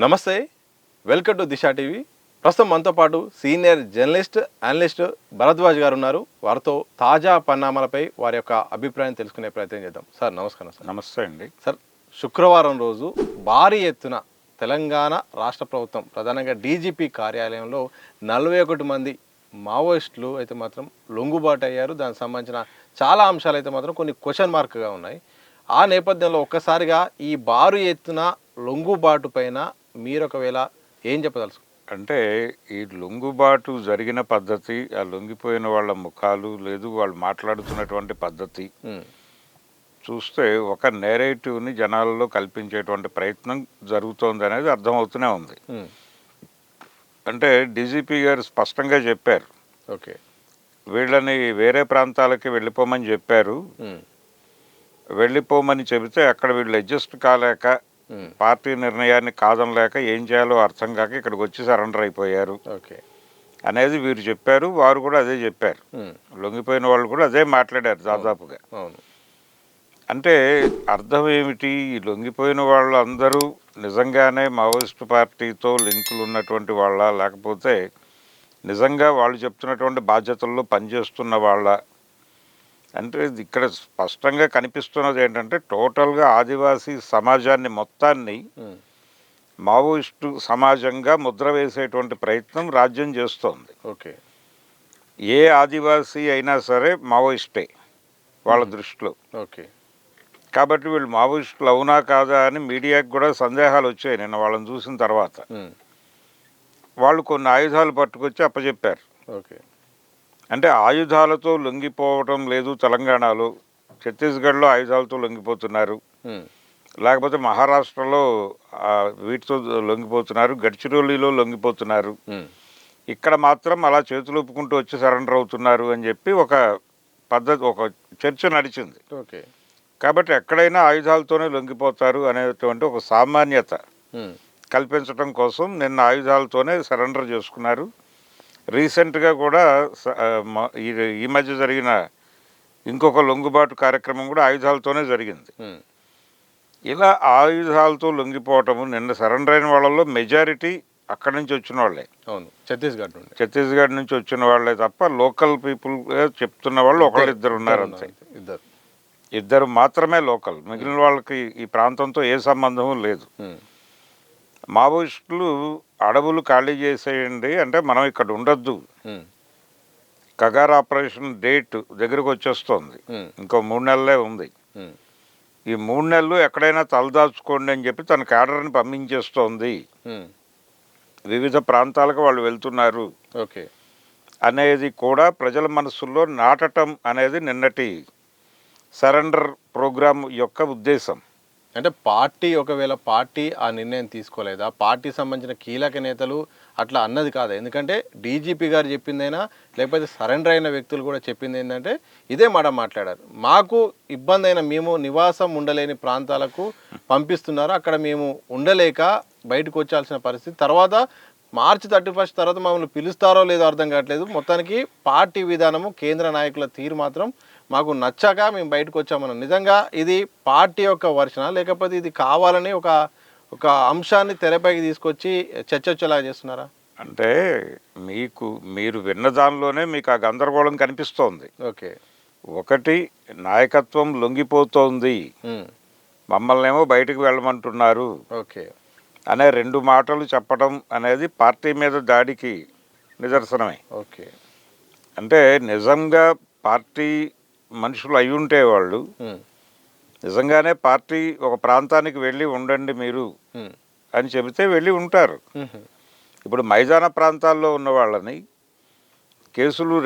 నమస్తే, welcome to Disha TV. ప్రస్తుతం మనతో పాటు సీనియర్ జర్నలిస్ట్ అనలిస్ట్ భరద్వాజ్ గారు ఉన్నారు. వారితో తాజా పరిణామాలపై వారి యొక్క అభిప్రాయం తెలుసుకునే ప్రయత్నం చేద్దాం. సార్ నమస్కారం. సార్ నమస్తే అండి. సార్, శుక్రవారం రోజు భారీ ఎత్తున తెలంగాణ రాష్ట్ర ప్రభుత్వం ప్రధానంగా డీజీపీ కార్యాలయంలో 41 మంది మావోయిస్టులు అయితే మాత్రం లొంగుబాటు అయ్యారు. దానికి సంబంధించిన చాలా అంశాలు అయితే మాత్రం కొన్ని క్వశ్చన్ మార్క్గా ఉన్నాయి. ఆ నేపథ్యంలో ఒక్కసారిగా ఈ భారీ ఎత్తున లొంగుబాటు పైన మీరు ఒకవేళ ఏం చెప్పదలుచు? అంటే ఈ లొంగుబాటు జరిగిన పద్ధతి, ఆ లొంగిపోయిన వాళ్ళ ముఖాలు, లేదు వాళ్ళు మాట్లాడుతున్నటువంటి పద్ధతి చూస్తే ఒక నేరేటివ్ని జనాలలో కల్పించేటువంటి ప్రయత్నం జరుగుతోంది అనేది అర్థమవుతూనే ఉంది. అంటే డీజీపీ గారు స్పష్టంగా చెప్పారు, ఓకే, వీళ్ళని వేరే ప్రాంతాలకి వెళ్ళిపోమని చెప్పారు. వెళ్ళిపోమని చెబితే అక్కడ వీళ్ళు అడ్జస్ట్ కాలేక, పార్టీ నిర్ణయాన్ని కాదనలేక ఏం చేయాలో అర్థం కాక ఇక్కడికి వచ్చి సరెండర్ అయిపోయారు ఓకే అనేది వీరు చెప్పారు. వారు కూడా అదే చెప్పారు. లొంగిపోయిన వాళ్ళు కూడా అదే మాట్లాడారు దాదాపుగా. అవును. అంటే అర్థం ఏమిటి? ఈ లొంగిపోయిన వాళ్ళు అందరూ నిజంగానే మావోయిస్టు పార్టీతో లింకులు ఉన్నటువంటి వాళ్ళ, లేకపోతే నిజంగా వాళ్ళు చెప్తున్నటువంటి బాధ్యతల్లో పనిచేస్తున్న వాళ్ళ? అంటే ఇక్కడ స్పష్టంగా కనిపిస్తున్నది ఏంటంటే టోటల్గా ఆదివాసీ సమాజాన్ని మొత్తాన్ని మావోయిస్టు సమాజంగా ముద్ర వేసేటువంటి ప్రయత్నం రాజ్యం చేస్తోంది. ఓకే, ఏ ఆదివాసీ అయినా సరే మావోయిస్టే వాళ్ళ దృష్టిలో. ఓకే, కాబట్టి వీళ్ళు మావోయిస్టులు అవునా కాదా అని మీడియాకి కూడా సందేహాలు వచ్చాయి నిన్న వాళ్ళని చూసిన తర్వాత. వాళ్ళు కొన్ని ఆయుధాలు పట్టుకొచ్చి అప్పచెప్పారు. ఓకే, అంటే ఆయుధాలతో లొంగిపోవటం లేదు తెలంగాణలో, ఛత్తీస్గఢ్లో ఆయుధాలతో లొంగిపోతున్నారు, లేకపోతే మహారాష్ట్రలో వీటితో లొంగిపోతున్నారు, గడ్చిరోలిలో లొంగిపోతున్నారు, ఇక్కడ మాత్రం అలా చేతులు ఒప్పుకుంటూ వచ్చి సరెండర్ అవుతున్నారు అని చెప్పి ఒక పద్ధతి, ఒక చర్చ నడిచింది. ఓకే, కాబట్టి ఎక్కడైనా ఆయుధాలతోనే లొంగిపోతారు అనేటువంటి ఒక సామాన్యత కల్పించడం కోసం నిన్న ఆయుధాలతోనే సరెండర్ చేసుకున్నారు. రీసెంట్గా కూడా ఈ మధ్య జరిగిన ఇంకొక లొంగుబాటు కార్యక్రమం కూడా ఆయుధాలతోనే జరిగింది. ఇలా ఆయుధాలతో లొంగిపోవటము, నిన్న సరెండర్ అయిన వాళ్ళలో మెజారిటీ అక్కడి నుంచి వచ్చిన వాళ్ళే. అవును, ఛత్తీస్గఢ్ నుంచి వచ్చిన వాళ్ళే తప్ప లోకల్ పీపుల్ చెప్తున్న వాళ్ళు ఒకళ్ళిద్దరు ఉన్నారు అంతే. ఇద్దరు మాత్రమే లోకల్. మిగిలిన వాళ్ళకి ఈ ప్రాంతంతో ఏ సంబంధము లేదు. మావోయిస్టులు అడవులు ఖాళీ చేసేయండి అంటే మనం ఇక్కడ ఉండొద్దు, కగార్ ఆపరేషన్ డేట్ దగ్గరకు వచ్చేస్తోంది, ఇంకో 3 నెలలే ఉంది, ఈ 3 నెలలు ఎక్కడైనా తలదాచుకోండి అని చెప్పి తన క్యాడర్ని పంపించేస్తోంది. వివిధ ప్రాంతాలకు వాళ్ళు వెళ్తున్నారు అనేది కూడా ప్రజల మనసుల్లో నాటటం అనేది నిన్నటి సరెండర్ ప్రోగ్రాం యొక్క ఉద్దేశం. అంటే ఒకవేళ పార్టీ ఆ నిర్ణయం తీసుకోలేదా? పార్టీ సంబంధించిన కీలక నేతలు అట్లా అన్నది కాదా? ఎందుకంటే డీజీపీ గారు చెప్పిందైనా, లేకపోతే సరెండర్ అయిన వ్యక్తులు కూడా చెప్పింది ఏంటంటే ఇదే మాట మాట్లాడారు. మాకు ఇబ్బంది అయిన, మేము నివాసం ఉండలేని ప్రాంతాలకు పంపిస్తున్నారు, అక్కడ మేము ఉండలేక బయటకు వచ్చాల్సిన పరిస్థితి, తర్వాత మార్చి 31 తర్వాత మమ్మల్ని పిలుస్తారో లేదో అర్థం కావట్లేదు, మొత్తానికి పార్టీ విధానము, కేంద్ర నాయకుల తీరు మాత్రం మాకు నచ్చాక మేము బయటకు వచ్చామన్నాం. నిజంగా ఇది పార్టీ యొక్క వర్షన, లేకపోతే ఇది కావాలని ఒక అంశాన్ని తెరపైకి తీసుకొచ్చి చర్చ వచ్చేలాగా చేస్తున్నారా? అంటే మీరు విన్న దానిలోనే మీకు ఆ గందరగోళం కనిపిస్తోంది. ఓకే, ఒకటి నాయకత్వం లొంగిపోతోంది, మమ్మల్ని ఏమో బయటకు వెళ్ళమంటున్నారు ఓకే అనే 2 మాటలు చెప్పడం అనేది పార్టీ మీద దాడికి నిదర్శనమే. ఓకే, అంటే నిజంగా పార్టీ మనుషులు అయి ఉంటే వాళ్ళు నిజంగానే పార్టీ ఒక ప్రాంతానికి వెళ్ళి ఉండండి మీరు అని చెబితే వెళ్ళి ఉంటారు. ఇప్పుడు మైదాన ప్రాంతాల్లో ఉన్న వాళ్ళని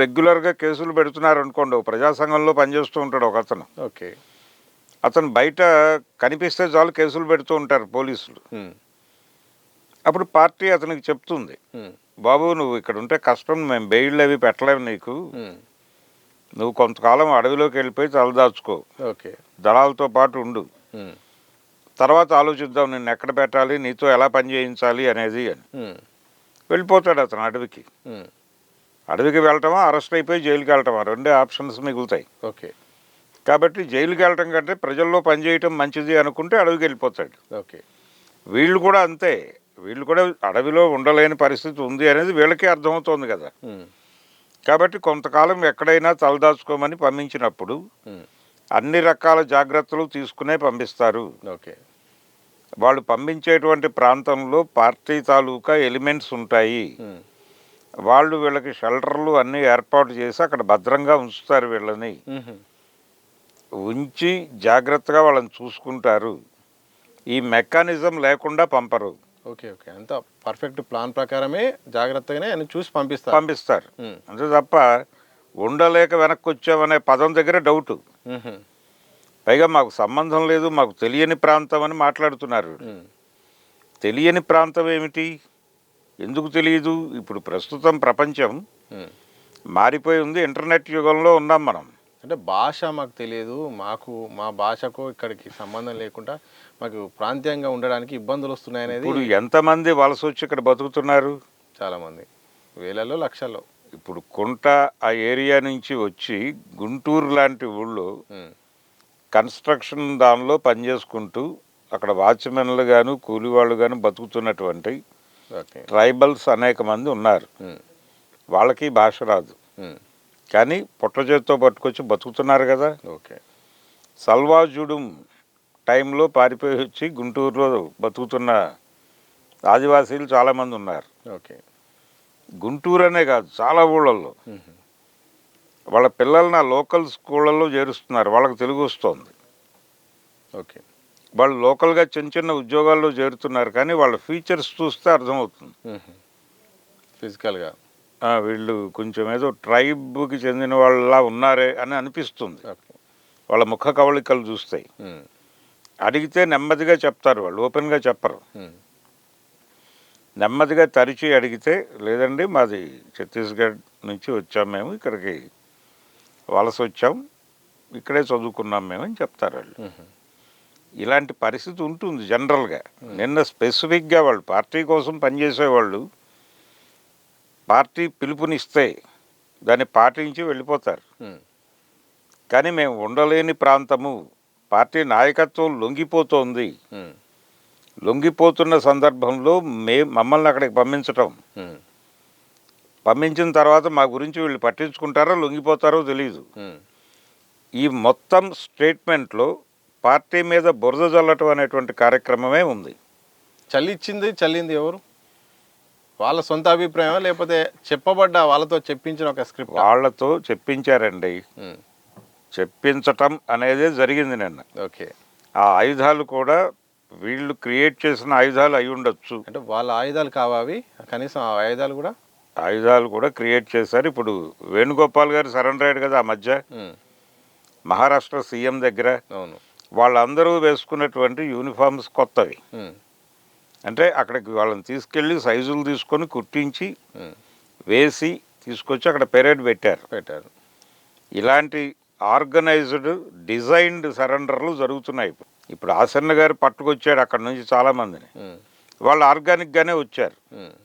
రెగ్యులర్గా కేసులు పెడుతున్నారు అనుకోండి. ప్రజా సంఘంలో పనిచేస్తూ ఉంటాడు ఒక అతను. ఓకే, అతను బయట కనిపిస్తే చాలు కేసులు పెడుతూ ఉంటారు పోలీసులు. అప్పుడు పార్టీ అతనికి చెప్తుంది, బాబు నువ్వు ఇక్కడ ఉంటే కష్టం, మేము బెయిల్ అవి పెట్టలేము నీకు, నువ్వు కొంతకాలం అడవిలోకి వెళ్ళిపోయి తలదాచుకో, దళాలతో పాటు ఉండు, తర్వాత ఆలోచిద్దాం నిన్ను ఎక్కడ పెట్టాలి, నీతో ఎలా పని చేయించాలి అనేది అని. వెళ్ళిపోతాడు అతను అడవికి. అడవికి వెళ్ళటమా, అరెస్ట్ అయిపోయి జైలుకి వెళ్ళటమా, 2 ఆప్షన్స్ మిగులుతాయి. ఓకే, కాబట్టి జైలుకి వెళ్ళటం కంటే ప్రజల్లో పనిచేయటం మంచిది అనుకుంటే అడవికి వెళ్ళిపోతాడు. ఓకే, వీళ్ళు కూడా అంతే. వీళ్ళు కూడా అడవిలో ఉండలేని పరిస్థితి ఉంది అనేది వీళ్ళకి అర్థమవుతోంది కదా. ఉమ్, కాబట్టి కొంతకాలం ఎక్కడైనా తలదాచుకోమని పంపించినప్పుడు ఉమ్, అన్ని రకాల జాగ్రత్తలు తీసుకునే పంపిస్తారు. ఓకే. వాళ్ళు పంపించేటువంటి ప్రాంతంలో పార్టీ తాలూకా ఎలిమెంట్స్ ఉంటాయి. ఉమ్, వాళ్ళు వీళ్ళకి షెల్టర్లు అన్నీ ఏర్పాటు చేసి అక్కడ భద్రంగా ఉంచుతారు. వీళ్ళని ఉహు, ఉంచి జాగ్రత్తగా వాళ్ళని చూసుకుంటారు. ఈ మెకానిజం లేకుండా పంపరు. ఓకే. ఓకే. అంతా పర్ఫెక్ట్ ప్లాన్ ప్రకారమే జాగ్రత్తగానే అన్ని చూసి పంపిస్తారు. పంపిస్తారు. ఉమ్, అంతే తప్ప ఉండలేక వెనక్కి వచ్చామనే పదం దగ్గర డౌటు. ఉహు, పైగా మాకు సంబంధం లేదు, మాకు తెలియని ప్రాంతం అని మాట్లాడుతున్నారు. ఉమ్, తెలియని ప్రాంతం ఏమిటి? ఎందుకు తెలియదు? ఇప్పుడు ప్రస్తుతం ప్రపంచం ఉమ్. మారిపోయి ఉంది. ఇంటర్నెట్ యుగంలో ఉన్నాం మనం. అంటే భాష మాకు తెలియదు, మా భాషకు ఇక్కడికి సంబంధం లేకుండా మాకు ప్రాంతీయంగా ఉండడానికి ఇబ్బందులు వస్తున్నాయనేది ఇప్పుడు ఎంతమంది వలస వచ్చి ఇక్కడ బతుకుతున్నారు? చాలామంది వేలలో లక్షల్లో. ఇప్పుడు కుంట ఆ ఏరియా నుంచి వచ్చి గుంటూరు లాంటి ఊళ్ళో ఉమ్, కన్స్ట్రక్షన్ దానిలో పనిచేసుకుంటూ అక్కడ వాచ్మెన్లు గాను కూలి వాళ్ళు గాను బతుకుతున్నటువంటి ఓకే. ట్రైబల్స్ అనేక మంది ఉన్నారు. ఉమ్, వాళ్ళకి భాష రాదు, ఉమ్, కానీ పుట్ట చేతితో పట్టుకొచ్చి బతుకుతున్నారు కదా. ఓకే. సల్వాజుడుం టైంలో పారిపోయి వచ్చి గుంటూరులో బతుకుతున్న ఆదివాసీలు చాలామంది ఉన్నారు. ఓకే. గుంటూరు అనే కాదు, చాలా ఊళ్ళల్లో ఉహు, వాళ్ళ పిల్లల్ని ఆ లోకల్ స్కూళ్ళల్లో చేరుస్తున్నారు. వాళ్ళకి తెలుగు వస్తుంది. ఓకే. వాళ్ళు లోకల్గా చిన్న చిన్న ఉద్యోగాల్లో చేరుతున్నారు, కానీ వాళ్ళ ఫీచర్స్ చూస్తే అర్థమవుతుంది. ఉహు, ఫిజికల్గా. వీళ్ళు కొంచెం ఏదో ట్రైబ్కి చెందిన వాళ్ళలా ఉన్నారే అని అనిపిస్తుంది ఓకే. వాళ్ళ ముఖ కవళికలు చూస్తాయి. ఉమ్, అడిగితే నెమ్మదిగా చెప్తారు, వాళ్ళు ఓపెన్గా చెప్పరు. ఉమ్, నెమ్మదిగా తరిచి అడిగితే, లేదండి మాది ఛత్తీస్గఢ్ నుంచి వచ్చాం, మేము ఇక్కడికి వలస వచ్చాం, ఇక్కడే చదువుకున్నాం మేము అని చెప్తారు వాళ్ళు. ఉహు, ఇలాంటి పరిస్థితి ఉంటుంది జనరల్గా. నిన్న స్పెసిఫిక్గా వాళ్ళు పార్టీ కోసం పనిచేసేవాళ్ళు పార్టీ పిలుపునిస్తే దాన్ని పాటించి వెళ్ళిపోతారు. ఉమ్, కానీ మేము ఉండలేని ప్రాంతము, పార్టీ నాయకత్వం లొంగిపోతోంది, ఉమ్, లొంగిపోతున్న సందర్భంలో మమ్మల్ని అక్కడికి పంపించటం, ఉమ్, పంపించిన తర్వాత మా గురించి వీళ్ళు పట్టించుకుంటారో లొంగిపోతారో తెలియదు. ఉమ్. ఈ మొత్తం స్టేట్మెంట్లో పార్టీ మీద బురద జల్లటం అనేటువంటి కార్యక్రమమే ఉంది. చల్లింది ఎవరు? వాళ్ళ సొంత అభిప్రాయం లేకపోతే చెప్పబడ్డ వాళ్ళతో చెప్పించిన ఒక స్క్రిప్ట్? వాళ్ళతో చెప్పించారండి. చెప్పించటం అనేది జరిగింది నిన్న. ఓకే. ఆ ఆయుధాలు కూడా వీళ్ళు క్రియేట్ చేసిన ఆయుధాలు అయి ఉండొచ్చు. అంటే వాళ్ళ ఆయుధాలు కావాలి, కనీసం ఆ ఆయుధాలు కూడా క్రియేట్ చేశారు. ఇప్పుడు వేణుగోపాల్ గారు సరెండర్ అయ్యాడు కదా ఆ మధ్య, ఉమ్, మహారాష్ట్ర సీఎం దగ్గర. అవును. వాళ్ళందరూ వేసుకున్నటువంటి యూనిఫామ్స్ కొత్తవి. ఉమ్, అంటే అక్కడికి వాళ్ళని తీసుకెళ్ళి సైజులు తీసుకొని కుట్టించి ఉమ్, వేసి తీసుకొచ్చి అక్కడ పెరేడ్ పెట్టారు. ఇలాంటి ఆర్గనైజ్డ్ డిజైన్డ్ సరెండర్లు జరుగుతున్నాయి. ఇప్పుడు ఆసన్న గారు పట్టుకొచ్చాడు అక్కడ నుంచి చాలామందిని. ఉమ్, వాళ్ళు ఆర్గానిక్గానే వచ్చారు. ఉమ్,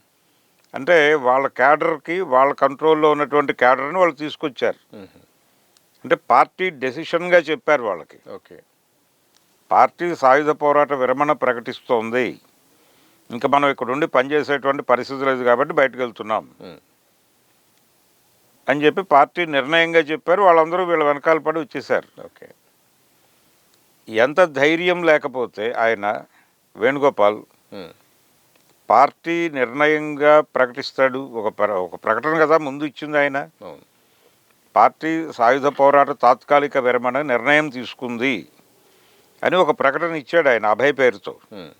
అంటే వాళ్ళ క్యాడర్కి, వాళ్ళ కంట్రోల్లో ఉన్నటువంటి క్యాడర్ని వాళ్ళు తీసుకొచ్చారు. ఉహు, అంటే పార్టీ డెసిషన్గా చెప్పారు వాళ్ళకి. ఓకే. పార్టీ సాయుధ పోరాట విరమణ ప్రకటిస్తోంది, ఇంకా మనం ఇక్కడ ఉండి పనిచేసేటువంటి పరిస్థితి లేదు కాబట్టి బయటకు వెళ్తున్నాం ఉమ్, అని చెప్పి పార్టీ నిర్ణయంగా చెప్పారు. వాళ్ళందరూ వీళ్ళ వెనకాల పడి వచ్చేసారు. ఓకే. ఎంత ధైర్యం లేకపోతే ఆయన వేణుగోపాల్ ఉమ్, పార్టీ నిర్ణయంగా ప్రకటిస్తాడు. ఒక ప్రకటన కదా ముందు ఇచ్చింది ఆయన. అవును. పార్టీ సాయుధ పోరాట తాత్కాలిక విరమణ నిర్ణయం తీసుకుంది అని ఒక ప్రకటన ఇచ్చాడు ఆయన అభయ పేరుతో. ఉమ్,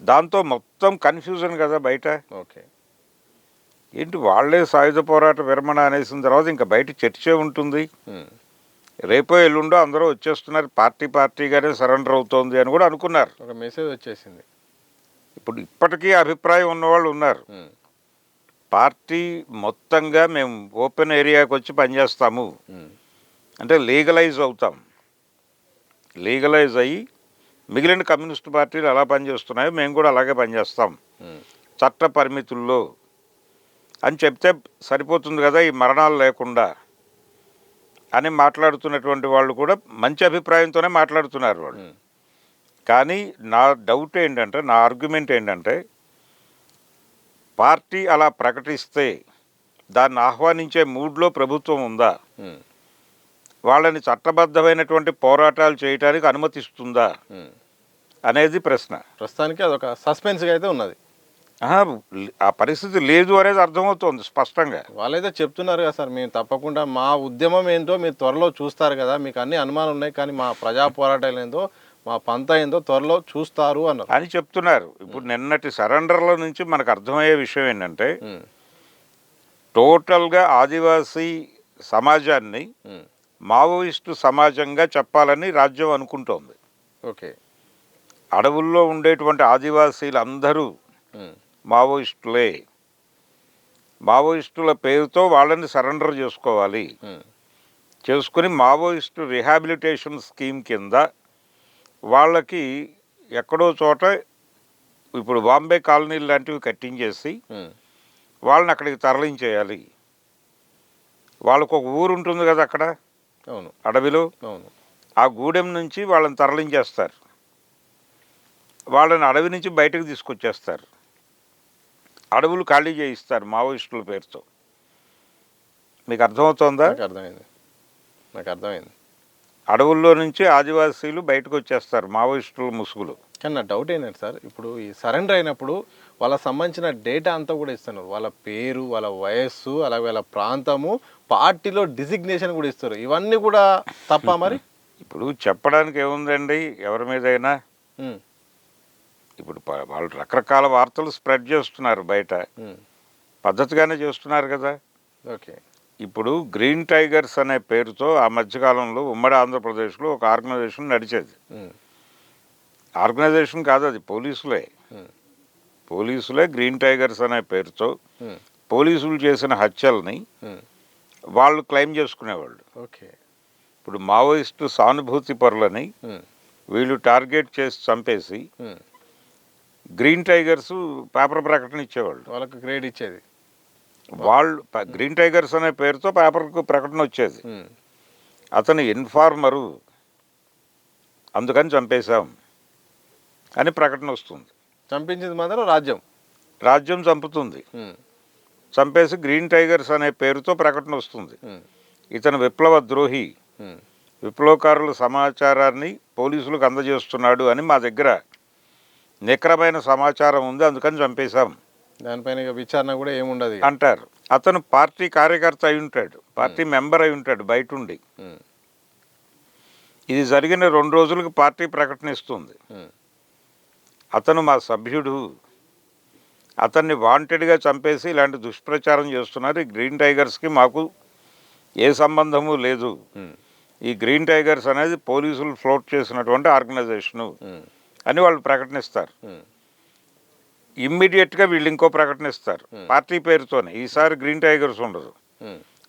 దాంతో మొత్తం కన్ఫ్యూజన్ కదా బయట. ఓకే. ఏంటి వాళ్ళే సాయుధ పోరాట విరమణ అనేసిన తర్వాత ఇంకా బయట చర్చే ఉంటుంది. ఉమ్, రేపో ఎల్లుండో అందరూ వచ్చేస్తున్నారు, పార్టీగానే సరెండర్ అవుతోంది అని కూడా అనుకున్నారు. ఒక మెసేజ్ వచ్చేసింది. ఇప్పుడు ఇప్పటికీ అభిప్రాయం ఉన్నవాళ్ళు ఉన్నారు. ఉమ్, పార్టీ మొత్తంగా మేము ఓపెన్ ఏరియాకి వచ్చి పనిచేస్తాము, ఉమ్, అంటే లీగలైజ్ అవుతాం. లీగలైజ్ అయ్యి మిగిలిన కమ్యూనిస్ట్ పార్టీలు ఎలా పనిచేస్తున్నాయో మేము కూడా అలాగే పనిచేస్తాం ఉమ్, చట్ట పరిమితుల్లో అని చెప్తే సరిపోతుంది కదా, ఈ మరణాలు లేకుండా అని మాట్లాడుతున్నటువంటి వాళ్ళు కూడా మంచి అభిప్రాయంతోనే మాట్లాడుతున్నారు వాళ్ళు. ఉమ్, కానీ నా డౌట్ ఏంటంటే, నా ఆర్గ్యుమెంట్ ఏంటంటే, పార్టీ అలా ప్రకటిస్తే దాన్ని ఆహ్వానించే మూడ్లో ప్రభుత్వం ఉందా, వాళ్ళని చట్టబద్ధమైనటువంటి పోరాటాలు చేయడానికి అనుమతిస్తుందా అనేది ప్రశ్న. ప్రస్తుతానికి అదొక సస్పెన్స్గా అయితే ఉన్నది. ఆహా, ఆ పరిస్థితి లేదు అనేది అర్థమవుతోంది స్పష్టంగా. వాళ్ళైతే చెప్తున్నారు కదా సార్, మేము తప్పకుండా మా ఉద్యమం ఏంటో మీరు త్వరలో చూస్తారు కదా, మీకు అన్ని అనుమానాలు ఉన్నాయి కానీ మా ప్రజా పోరాటాలు ఏందో మా పంత ఏందో త్వరలో చూస్తారు అన్నారు అని చెప్తున్నారు. ఇప్పుడు నిన్నటి సరెండర్ల నుంచి మనకు అర్థమయ్యే విషయం ఏంటంటే, టోటల్గా ఆదివాసీ సమాజాన్ని మావోయిస్టు సమాజంగా చెప్పాలని రాజ్యం అనుకుంటోంది. ఓకే. అడవుల్లో ఉండేటువంటి ఆదివాసీలు అందరూ మావోయిస్టులే. మావోయిస్టుల పేరుతో వాళ్ళని సరెండర్ చేసుకోవాలి. చేసుకుని మావోయిస్టు రిహాబిలిటేషన్ స్కీమ్ కింద వాళ్ళకి ఎక్కడో చోట ఇప్పుడు బాంబే కాలనీలు లాంటివి కట్టించేసి వాళ్ళని అక్కడికి తరలించేయాలి. వాళ్ళకు ఒక ఊరు ఉంటుంది కదా అక్కడ, అవును, అడవిలో. అవును. ఆ గూడెం నుంచి వాళ్ళని తరలించేస్తారు. వాళ్ళని అడవి నుంచి బయటకు తీసుకొచ్చేస్తారు. అడవులు ఖాళీ చేయిస్తారు మావోయిస్టుల పేరుతో. మీకు అర్థమవుతోందా? నాకు అర్థమైంది. అడవుల్లో నుంచి ఆదివాసీలు బయటకు వచ్చేస్తారు మావోయిస్టుల ముసుగులు. కానీ నా డౌట్ ఏంటంటే సార్, ఇప్పుడు ఈ సరెండర్ అయినప్పుడు వాళ్ళకి సంబంధించిన డేటా అంతా కూడా ఇస్తున్నారు. వాళ్ళ పేరు, వాళ్ళ వయస్సు, అలాగే వాళ్ళ ప్రాంతము, పార్టీలో డిజిగ్నేషన్ కూడా ఇస్తారు. ఇవన్నీ కూడా తప్ప మరి? ఇప్పుడు చెప్పడానికి ఏముందండి ఎవరి మీదైనా. ఇప్పుడు వాళ్ళు రకరకాల వార్తలు స్ప్రెడ్ చేస్తున్నారు బయట, పద్ధతిగానే చేస్తున్నారు కదా. ఓకే. ఇప్పుడు గ్రీన్ టైగర్స్ అనే పేరుతో ఆ మధ్యకాలంలో ఉమ్మడి ఆంధ్రప్రదేశ్లో ఒక ఆర్గనైజేషన్ నడిచేది. ఆర్గనైజేషన్ కాదు, అది పోలీసులే గ్రీన్ టైగర్స్ అనే పేరుతో పోలీసులు చేసిన హత్యల్ని వాళ్ళు క్లెయిమ్ చేసుకునేవాళ్ళు. ఓకే. ఇప్పుడు మావోయిస్టు సానుభూతి పరులని వీళ్ళు టార్గెట్ చేసి చంపేసి గ్రీన్ టైగర్స్ పేపర్ ప్రకటన ఇచ్చేవాళ్ళు, వాళ్ళకి గ్రేడ్ ఇచ్చేది. వాళ్ళు గ్రీన్ టైగర్స్ అనే పేరుతో పేపర్కు ప్రకటన వచ్చేది. అతను ఇన్ఫార్మరు, అందుకని చంపేశాం అని ప్రకటన వస్తుంది. చంపించింది మాత్రం రాజ్యం చంపుతుంది. చంపేసి గ్రీన్ టైగర్స్ అనే పేరుతో ప్రకటన వస్తుంది. ఇతను విప్లవ ద్రోహి, విప్లవకారుల సమాచారాన్ని పోలీసులకు అందజేస్తున్నాడు అని మా దగ్గర నికరమైన సమాచారం ఉంది, అందుకని చంపేశాం, దానిపైన విచారణ కూడా ఏముండదు అంటారు. అతను పార్టీ కార్యకర్త అయి ఉంటాడు, పార్టీ మెంబర్ అయి ఉంటాడు బయట ఉండి. ఇది జరిగిన 2 రోజులకు పార్టీ ప్రకటనిస్తుంది, అతను మా సభ్యుడు, అతన్ని వాంటెడ్గా చంపేసి ఇలాంటి దుష్ప్రచారం చేస్తున్నారు, ఈ గ్రీన్ టైగర్స్కి మాకు ఏ సంబంధము లేదు, ఈ గ్రీన్ టైగర్స్ అనేది పోలీసులు ఫ్లోట్ చేసినటువంటి ఆర్గనైజేషను అని వాళ్ళు ప్రకటనిస్తారు. ఇమ్మీడియట్గా వీళ్ళు ఇంకో ప్రకటనిస్తారు పార్టీ పేరుతోనే. ఈసారి గ్రీన్ టైగర్స్ ఉండదు,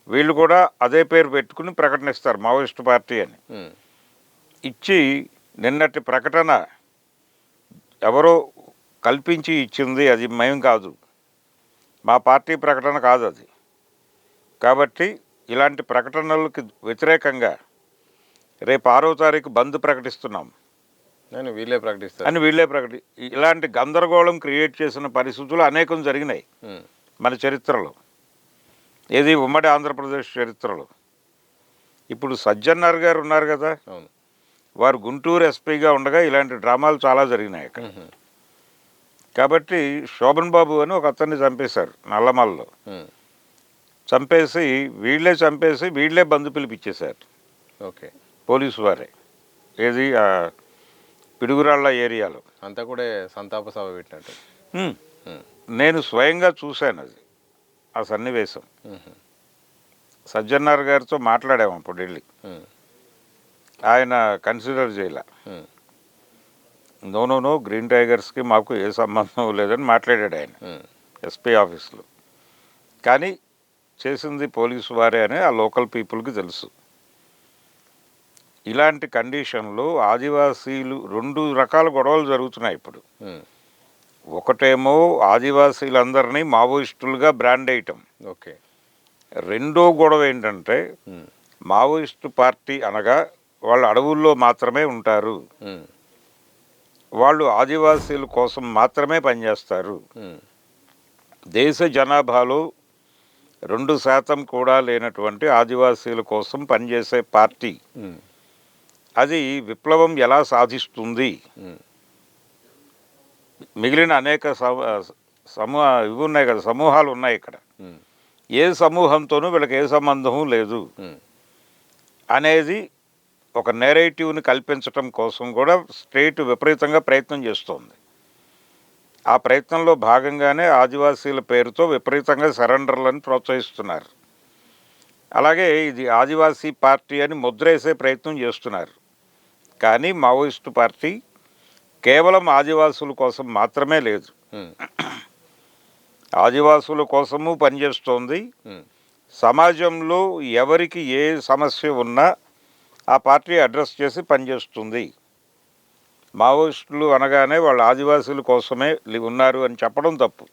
వీళ్ళు కూడా అదే పేరు పెట్టుకుని ప్రకటనిస్తారు మావోయిస్టు పార్టీ అని. ఇచ్చి నిన్నటి ప్రకటన ఎవరో కల్పించి ఇచ్చింది, అది మేము కాదు, మా పార్టీ ప్రకటన కాదు అది. కాబట్టి ఇలాంటి ప్రకటనలకు వ్యతిరేకంగా రేపు 6వ తారీఖు బంద్ ప్రకటిస్తున్నాం అని వీళ్ళే ఇలాంటి గందరగోళం క్రియేట్ చేసిన పరిస్థితులు అనేకం జరిగినాయి మన చరిత్రలో, ఏది ఉమ్మడి ఆంధ్రప్రదేశ్ చరిత్రలో. ఇప్పుడు సజ్జన్నార్ గారు ఉన్నారు కదా, వారు గుంటూరు ఎస్పీగా ఉండగా ఇలాంటి డ్రామాలు చాలా జరిగినాయి అక్కడ. కాబట్టి శోభన్ బాబు అని ఒక అతన్ని చంపేశారు నల్లమల్లో. చంపేసి వీళ్ళే బంధు పిలిపించేశారు. ఓకే. పోలీసు వారే, ఏది పిడుగురాళ్ళ ఏరియాలో అంతా కూడా సంతాప సభ పెట్టినట్టు. నేను స్వయంగా చూశాను అది, ఆ సన్నివేశం. సజ్జన్నార్ గారితో మాట్లాడాము అప్పుడు వెళ్ళి, ఆయన కన్సిడర్ చేయలే. నో గ్రీన్ టైగర్స్కి మాకు ఏ సంబంధం లేదని మాట్లాడాడు ఆయన ఎస్పీ ఆఫీస్లో. కానీ చేసింది పోలీసు వారే అని ఆ లోకల్ పీపుల్కి తెలుసు. ఇలాంటి కండిషన్లో ఆదివాసీలు 2 రకాల గొడవలు జరుగుతున్నాయి ఇప్పుడు. ఒకటేమో ఆదివాసీలందరినీ మావోయిస్టులుగా బ్రాండ్ వేయటం. ఓకే. రెండో గొడవ ఏంటంటే మావోయిస్టు పార్టీ అనగా వాళ్ళు అడవుల్లో మాత్రమే ఉంటారు, వాళ్ళు ఆదివాసీల కోసం మాత్రమే పనిచేస్తారు. దేశ జనాభాలో 2% కూడా లేనటువంటి ఆదివాసీల కోసం పనిచేసే పార్టీ అది విప్లవం ఎలా సాధిస్తుంది? మిగిలిన అనేక ఇవి ఉన్నాయి కదా, సమూహాలు ఉన్నాయి ఇక్కడ. ఏ సమూహంతోనూ వీళ్ళకి ఏ సంబంధం లేదు అనేది ఒక నేరేటివ్ని కల్పించటం కోసం కూడా స్టేట్ విపరీతంగా ప్రయత్నం చేస్తోంది. ఆ ప్రయత్నంలో భాగంగానే ఆదివాసీల పేరుతో విపరీతంగా సరెండర్లను ప్రోత్సహిస్తున్నారు. అలాగే ఇది ఆదివాసీ పార్టీ అని ముద్రేసే ప్రయత్నం చేస్తున్నారు. కానీ మావోయిస్టు పార్టీ కేవలం ఆదివాసుల కోసం మాత్రమే లేదు, ఆదివాసుల కోసము పనిచేస్తోంది. సమాజంలో ఎవరికి ఏ సమస్య ఉన్నా ఆ పార్టీ అడ్రస్ చేసి పనిచేస్తుంది. మావోయిస్టులు అనగానే వాళ్ళు ఆదివాసుల కోసమే ఉన్నారు అని చెప్పడం తప్పు.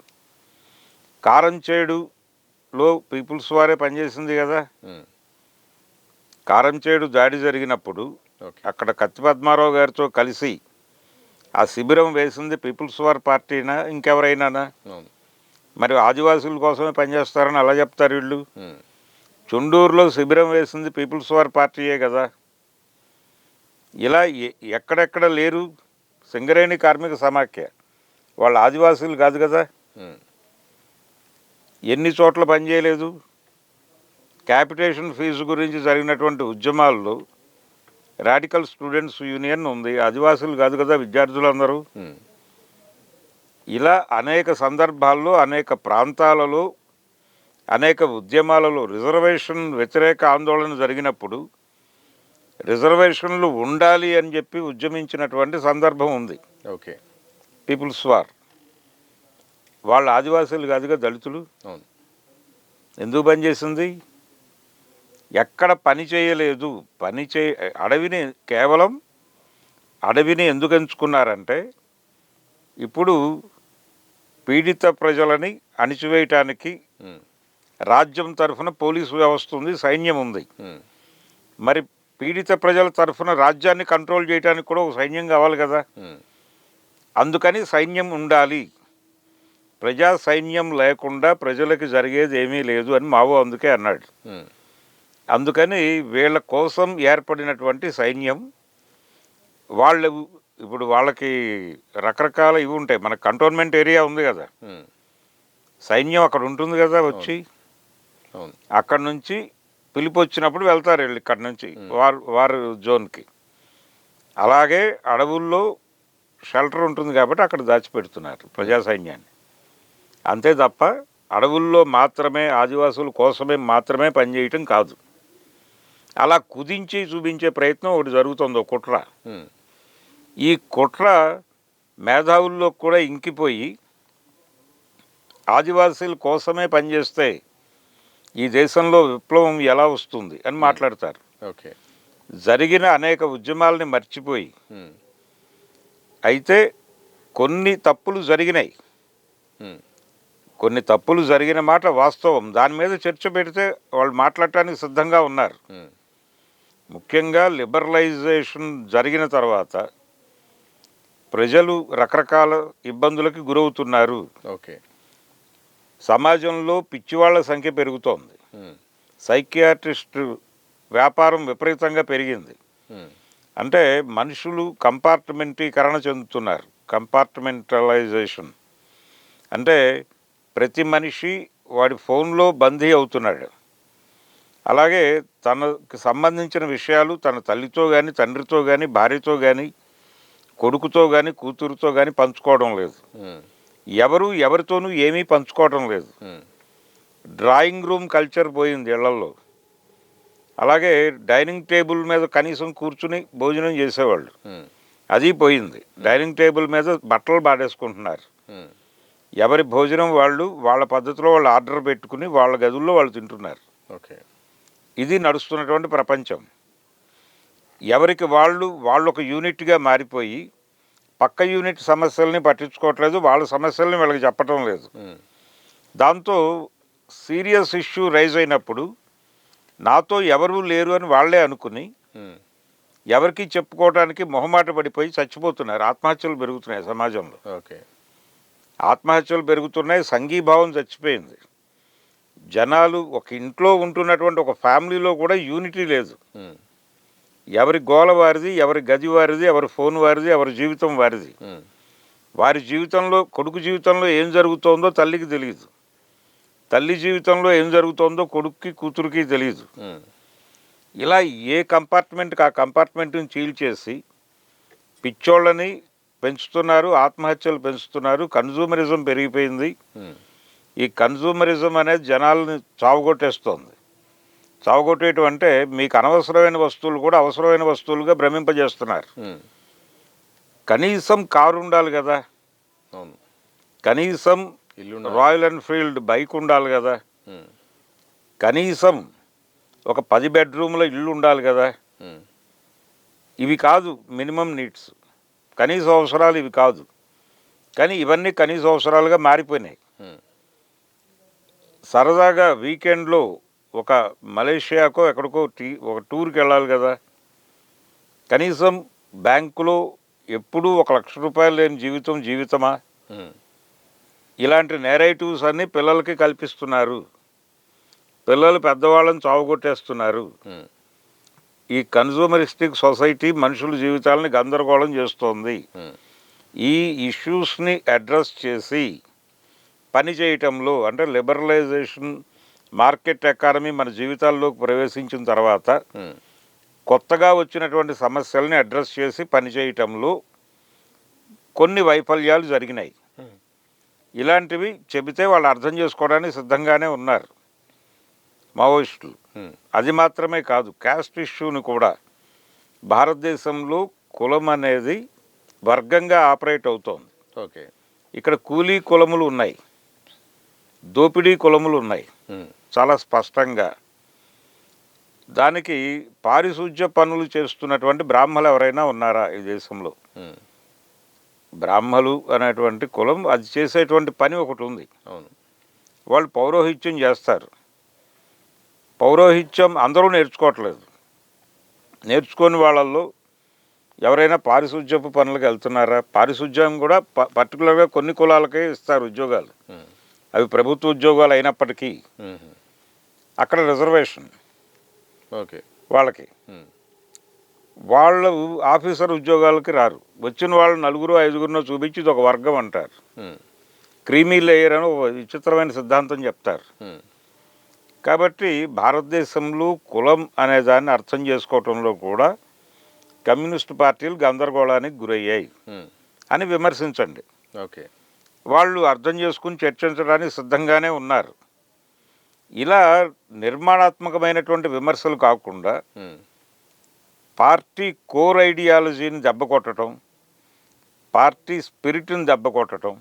కారంచేడులో పీపుల్స్ వారే పనిచేసింది కదా. కారంచేడు దాడి జరిగినప్పుడు అక్కడ కత్తి పద్మారావు గారితో కలిసి ఆ శిబిరం వేసింది పీపుల్స్ వార్ పార్టీనా ఇంకెవరైనానా? మరి ఆదివాసుల కోసమే పనిచేస్తారని అలా చెప్తారు వీళ్ళు. చుండూరులో శిబిరం వేసింది పీపుల్స్ వార్ పార్టీయే కదా. ఇలా ఎక్కడెక్కడ లేరు? సింగరేణి కార్మిక సమాఖ్య వాళ్ళు ఆదివాసులు కాదు కదా. ఎన్ని చోట్ల పనిచేయలేదు? క్యాపిటేషన్ ఫీజు గురించి జరిగినటువంటి ఉద్యమాల్లో రాడికల్ స్టూడెంట్స్ యూనియన్ ఉంది, ఆదివాసులు కాదు కదా విద్యార్థులందరూ. ఇలా అనేక సందర్భాల్లో అనేక ప్రాంతాలలో అనేక ఉద్యమాలలో రిజర్వేషన్ వ్యతిరేక ఆందోళన జరిగినప్పుడు రిజర్వేషన్లు ఉండాలి అని చెప్పి ఉద్యమించినటువంటి సందర్భం ఉంది. ఓకే, పీపుల్స్ వార్ వాళ్ళు ఆదివాసులు కాదుగా, దళితులు. ఎందుకు పనిచేసింది? ఎక్కడ పని చేయలేదు. అడవిని కేవలం అడవిని ఎందుకు ఎంచుకున్నారంటే ఇప్పుడు పీడిత ప్రజలని అణిచివేయటానికి రాజ్యం తరఫున పోలీసు వ్యవస్థ ఉంది, సైన్యం ఉంది. మరి పీడిత ప్రజల తరఫున రాజ్యాన్ని కంట్రోల్ చేయడానికి కూడా ఒక సైన్యం కావాలి కదా. అందుకని సైన్యం ఉండాలి. ప్రజా సైన్యం లేకుండా ప్రజలకు జరిగేది ఏమీ లేదు అని మావో అందుకే అన్నాడు. అందుకని వీళ్ళ కోసం ఏర్పడినటువంటి సైన్యం వాళ్ళు ఇప్పుడు వాళ్ళకి రకరకాల ఇవి ఉంటాయి. మన కంటోన్మెంట్ ఏరియా ఉంది కదా, సైన్యం అక్కడ ఉంటుంది కదా. వచ్చి అక్కడి నుంచి పిలుపు వచ్చినప్పుడు వెళ్తారు వీళ్ళు ఇక్కడి నుంచి వారు జోన్కి. అలాగే అడవుల్లో షెల్టర్ ఉంటుంది కాబట్టి అక్కడ దాచిపెడుతున్నారు ప్రజా సైన్యాన్ని. అంతే తప్ప అడవుల్లో మాత్రమే ఆదివాసుల కోసమే మాత్రమే పనిచేయటం కాదు. అలా కుదించి చూపించే ప్రయత్నం ఒకటి జరుగుతుంది, ఒక కుట్ర. ఈ కుట్ర మేధావుల్లో కూడా ఇంకిపోయి ఆదివాసీల కోసమే పనిచేస్తే ఈ దేశంలో విప్లవం ఎలా వస్తుంది అని మాట్లాడతారు. ఓకే, జరిగిన అనేక ఉద్యమాలని మర్చిపోయి అయితే కొన్ని తప్పులు జరిగినాయి. కొన్ని తప్పులు జరిగిన మాట వాస్తవం. దాని మీద చర్చ పెడితే వాళ్ళు మాట్లాడటానికి సిద్ధంగా ఉన్నారు. ముఖ్యంగా లిబరలైజేషన్ జరిగిన తర్వాత ప్రజలు రకరకాల ఇబ్బందులకి గురవుతున్నారు. ఓకే, సమాజంలో పిచ్చివాళ్ల సంఖ్య పెరుగుతోంది. సైకియాట్రిస్ట్ వ్యాపారం విపరీతంగా పెరిగింది. అంటే మనుషులు కంపార్ట్మెంటీకరణ చెందుతున్నారు. కంపార్ట్మెంటలైజేషన్ అంటే ప్రతి మనిషి వాడి ఫోన్లో బందీ అవుతున్నాడు. అలాగే తనకు సంబంధించిన విషయాలు తన తల్లితో కానీ, తండ్రితో కానీ, భార్యతో కానీ, కొడుకుతో కానీ, కూతురుతో కానీ పంచుకోవడం లేదు. ఎవరు ఎవరితోనూ ఏమీ పంచుకోవడం లేదు. డ్రాయింగ్ రూమ్ కల్చర్ పోయింది ఇళ్లలో. అలాగే డైనింగ్ టేబుల్ మీద కనీసం కూర్చుని భోజనం చేసేవాళ్ళు, అది పోయింది. డైనింగ్ టేబుల్ మీద బట్టలు బాడేసుకుంటున్నారు. ఎవరి భోజనం వాళ్ళు వాళ్ళ పద్ధతిలో వాళ్ళు ఆర్డర్ పెట్టుకుని వాళ్ళ గదుల్లో వాళ్ళు తింటున్నారు. ఓకే, ఇది నడుస్తున్నటువంటి ప్రపంచం. ఎవరికి వాళ్ళు ఒక యూనిట్గా మారిపోయి పక్క యూనిట్ సమస్యల్ని పట్టించుకోవట్లేదు, వాళ్ళ సమస్యల్ని వీళ్ళకి చెప్పటం లేదు. దాంతో సీరియస్ ఇష్యూ రైజ్ అయినప్పుడు నాతో ఎవరూ లేరు అని వాళ్ళే అనుకుని ఎవరికి చెప్పుకోవడానికి మొహమాట పడిపోయి చచ్చిపోతున్నారు. ఆత్మహత్యలు పెరుగుతున్నాయి సమాజంలో. ఓకే. ఆత్మహత్యలు పెరుగుతున్నాయి, సంఘీభావం చచ్చిపోయింది. జనాలు ఒక ఇంట్లో ఉంటున్నటువంటి ఒక ఫ్యామిలీలో కూడా యూనిటీ లేదు. ఎవరి గోల వారిది, ఎవరి గది వారిది, ఎవరి ఫోన్ వారిది, ఎవరి జీవితం వారిది. వారి జీవితంలో, కొడుకు జీవితంలో ఏం జరుగుతోందో తల్లికి తెలియదు, తల్లి జీవితంలో ఏం జరుగుతోందో కొడుక్కి కూతురికి తెలియదు. ఇలా ఏ కంపార్ట్మెంట్కి ఆ కంపార్ట్మెంట్ని చీల్చేసి పిచ్చోళ్ళని పెంచుతున్నారు, ఆత్మహత్యలు పెంచుతున్నారు. కన్జ్యూమరిజం పెరిగిపోయింది. ఈ కన్జ్యూమరిజం అనేది జనాలని చావగొట్టేస్తోంది. చావగొట్టేయటం అంటే మీకు అనవసరమైన వస్తువులు కూడా అవసరమైన వస్తువులుగా భ్రమింపజేస్తున్నారు. కనీసం కారు ఉండాలి కదా, కనీసం రాయల్ ఎన్ఫీల్డ్ బైక్ ఉండాలి కదా, కనీసం ఒక 10 బెడ్రూమ్ల ఇల్లు ఉండాలి కదా. ఇవి కాదు మినిమం నీడ్స్, కనీస అవసరాలు ఇవి కాదు. కానీ ఇవన్నీ కనీస అవసరాలుగా మారిపోయినాయి. సరదాగా వీకెండ్లో ఒక మలేషియాకో ఎక్కడికో ఒక టూర్కి వెళ్ళాలి కదా. కనీసం బ్యాంకులో ఎప్పుడూ 1 లక్ష రూపాయలు లేని జీవితం జీవితమా? ఇలాంటి నేరేటివ్స్ అన్నీ పిల్లలకి కల్పిస్తున్నారు. పిల్లలు పెద్దవాళ్ళని చావుగొట్టేస్తున్నారు. ఈ కన్జ్యూమరిస్టిక్ సొసైటీ మనుషుల జీవితాలని గందరగోళం చేస్తోంది. ఈ ఇష్యూస్ని అడ్రస్ చేసి పని చేయటంలో, అంటే లిబరలైజేషన్, మార్కెట్ ఎకానమీ మన జీవితాల్లోకి ప్రవేశించిన తర్వాత కొత్తగా వచ్చినటువంటి సమస్యల్ని అడ్రస్ చేసి పనిచేయటంలో కొన్ని వైఫల్యాలు జరిగినాయి. ఇలాంటివి చెబితే వాళ్ళు అర్థం చేసుకోవడానికి సిద్ధంగానే ఉన్నారు మావోయిస్టులు. అది మాత్రమే కాదు, క్యాస్ట్ ఇష్యూని కూడా భారతదేశంలో కులం అనేది వర్గంగా ఆపరేట్ అవుతోంది. ఓకే. ఇక్కడ కూలీ కులములు ఉన్నాయి, దోపిడీ కులములు ఉన్నాయి చాలా స్పష్టంగా. దానికి పారిశుధ్య పనులు చేస్తున్నటువంటి బ్రాహ్మలు ఎవరైనా ఉన్నారా ఈ దేశంలో? బ్రాహ్మలు అనేటువంటి కులం అది చేసేటువంటి పని ఒకటి ఉంది. వాళ్ళు పౌరోహిత్యం చేస్తారు. పౌరోహిత్యం అందరూ నేర్చుకోవట్లేదు. నేర్చుకొని వాళ్ళల్లో ఎవరైనా పారిశుధ్యపు పనులకు వెళ్తున్నారా? పారిశుధ్యం కూడా పర్టికులర్గా కొన్ని కులాలకే ఇస్తారు ఉద్యోగాలు. అవి ప్రభుత్వ ఉద్యోగాలు అయినప్పటికీ అక్కడ రిజర్వేషన్. ఓకే. వాళ్ళకి, వాళ్ళు ఆఫీసర్ ఉద్యోగాలకి రారు. వచ్చిన వాళ్ళు 4-5 చూపించి ఇది ఒక వర్గం అంటారు. క్రీమీ లేయర్ అని ఒక విచిత్రమైన సిద్ధాంతం చెప్తారు. కాబట్టి భారతదేశంలో కులం అనే దాన్ని అర్థం చేసుకోవటంలో కూడా కమ్యూనిస్టు పార్టీలు గందరగోళానికి గురయ్యాయి అని విమర్శించండి. ఓకే. వాళ్ళు అర్థం చేసుకుని చర్చించడానికి సిద్ధంగానే ఉన్నారు. ఇలా నిర్మాణాత్మకమైనటువంటి విమర్శలు కాకుండా పార్టీ కోర్ ఐడియాలజీని దెబ్బకొట్టడం, పార్టీ స్పిరిట్ని దెబ్బకొట్టడం,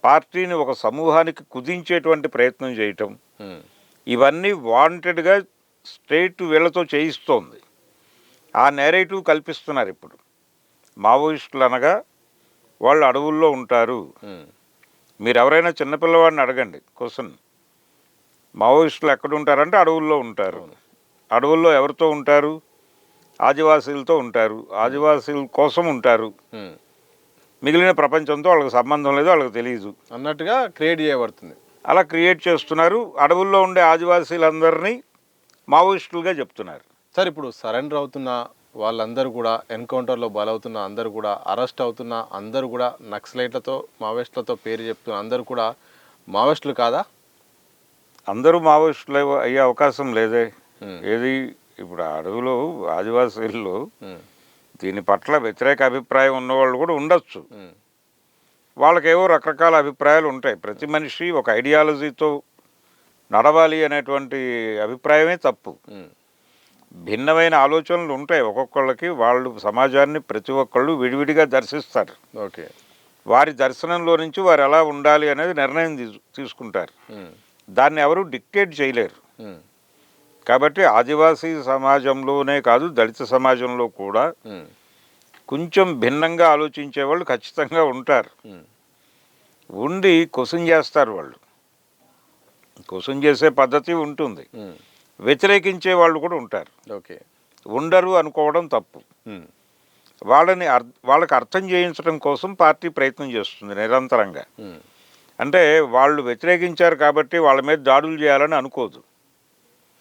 పార్టీని ఒక సమూహానికి కుదించేటువంటి ప్రయత్నం చేయటం, ఇవన్నీ వాంటెడ్గా స్టేట్ వీళ్ళతో చేయిస్తోంది. ఆ నేరేటివ్ కల్పిస్తున్నారు ఇప్పుడు. మావోయిస్టులు అనగా వాళ్ళు అడవుల్లో ఉంటారు. మీరు ఎవరైనా చిన్నపిల్లవాడిని అడగండి క్వశ్చన్, మావోయిస్టులు ఎక్కడ ఉంటారంటే అడవుల్లో ఉంటారు. అడవుల్లో ఎవరితో ఉంటారు? ఆదివాసీలతో ఉంటారు. ఆదివాసీల కోసం ఉంటారు. మిగిలిన ప్రపంచంతో వాళ్ళకి సంబంధం లేదు, వాళ్ళకి తెలియదు అన్నట్టుగా క్రియేట్ చేయబడుతుంది. అలా క్రియేట్ చేస్తున్నారు. అడవుల్లో ఉండే ఆదివాసీలందరినీ మావోయిస్టులుగా చెప్తున్నారు. సార్, ఇప్పుడు సరెండర్ అవుతున్న వాళ్ళందరూ కూడా, ఎన్కౌంటర్లో బలవుతున్న అందరూ కూడా, అరెస్ట్ అవుతున్న అందరూ కూడా నక్సలైట్లతో, మావోయిస్టులతో పేరు చెప్తున్న అందరూ కూడా మావోయిస్టులు కాదా? అందరూ మావోయిస్టులు అయ్యే అవకాశం లేదే. ఏది ఇప్పుడు అడవిలో ఆదివాసీల్లో దీని పట్ల వ్యతిరేక అభిప్రాయం ఉన్నవాళ్ళు కూడా ఉండొచ్చు. వాళ్ళకేవో రకరకాల అభిప్రాయాలు ఉంటాయి. ప్రతి మనిషి ఒక ఐడియాలజీతో నడవాలి అనేటువంటి అభిప్రాయమే తప్పు. భిన్నమైన ఆలోచనలు ఉంటాయి ఒక్కొక్కళ్ళకి. వాళ్ళు సమాజాన్ని ప్రతి ఒక్కళ్ళు విడివిడిగా దర్శిస్తారు. ఓకే. వారి దర్శనంలో నుంచి వారు ఎలా ఉండాలి అనేది నిర్ణయం తీసుకుంటారు. దాన్ని ఎవరు డిక్టేట్ చేయలేరు. కాబట్టి ఆదివాసీ సమాజంలోనే కాదు, దళిత సమాజంలో కూడా కొంచెం భిన్నంగా ఆలోచించే వాళ్ళు ఖచ్చితంగా ఉంటారు. ఉండి క్వశ్చన్ చేస్తారు. వాళ్ళు క్వశ్చన్ చేసే పద్ధతి ఉంటుంది. వ్యతిరేకించే వాళ్ళు కూడా ఉంటారు. ఓకే. ఉండరు అనుకోవడం తప్పు. ఉమ్, వాళ్ళకి అర్థం చేయించడం కోసం పార్టీ ప్రయత్నం చేస్తుంది నిరంతరంగా. ఉమ్, అంటే వాళ్ళు వ్యతిరేకించారు కాబట్టి వాళ్ళ మీద దాడులు చేయాలని అనుకోదు.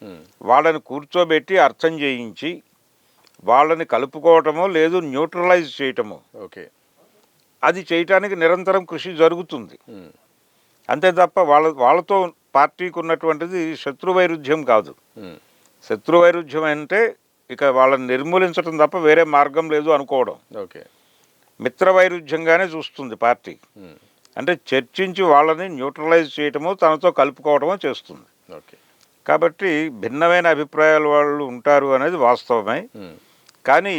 ఉమ్, వాళ్ళని కూర్చోబెట్టి అర్థం చేయించి వాళ్ళని కలుపుకోవటమో లేదు న్యూట్రలైజ్ చేయటమో ఓకే. అది చేయటానికి నిరంతరం కృషి జరుగుతుంది. ఉమ్, అంతే తప్ప వాళ్ళతో పార్టీకి ఉన్నటువంటిది శత్రువైరుధ్యం కాదు. ఉమ్, శత్రువైరుధ్యం అంటే ఇక వాళ్ళని నిర్మూలించడం తప్ప వేరే మార్గం లేదు అనుకోవడం. ఓకే. మిత్రవైరుధ్యంగానే చూస్తుంది పార్టీ. ఉమ్, అంటే చర్చించి వాళ్ళని న్యూట్రలైజ్ చేయటమో తనతో కలుపుకోవడమో చేస్తుంది. ఓకే. కాబట్టి భిన్నమైన అభిప్రాయాలు వాళ్ళు ఉంటారు అనేది వాస్తవమే. ఉమ్, కానీ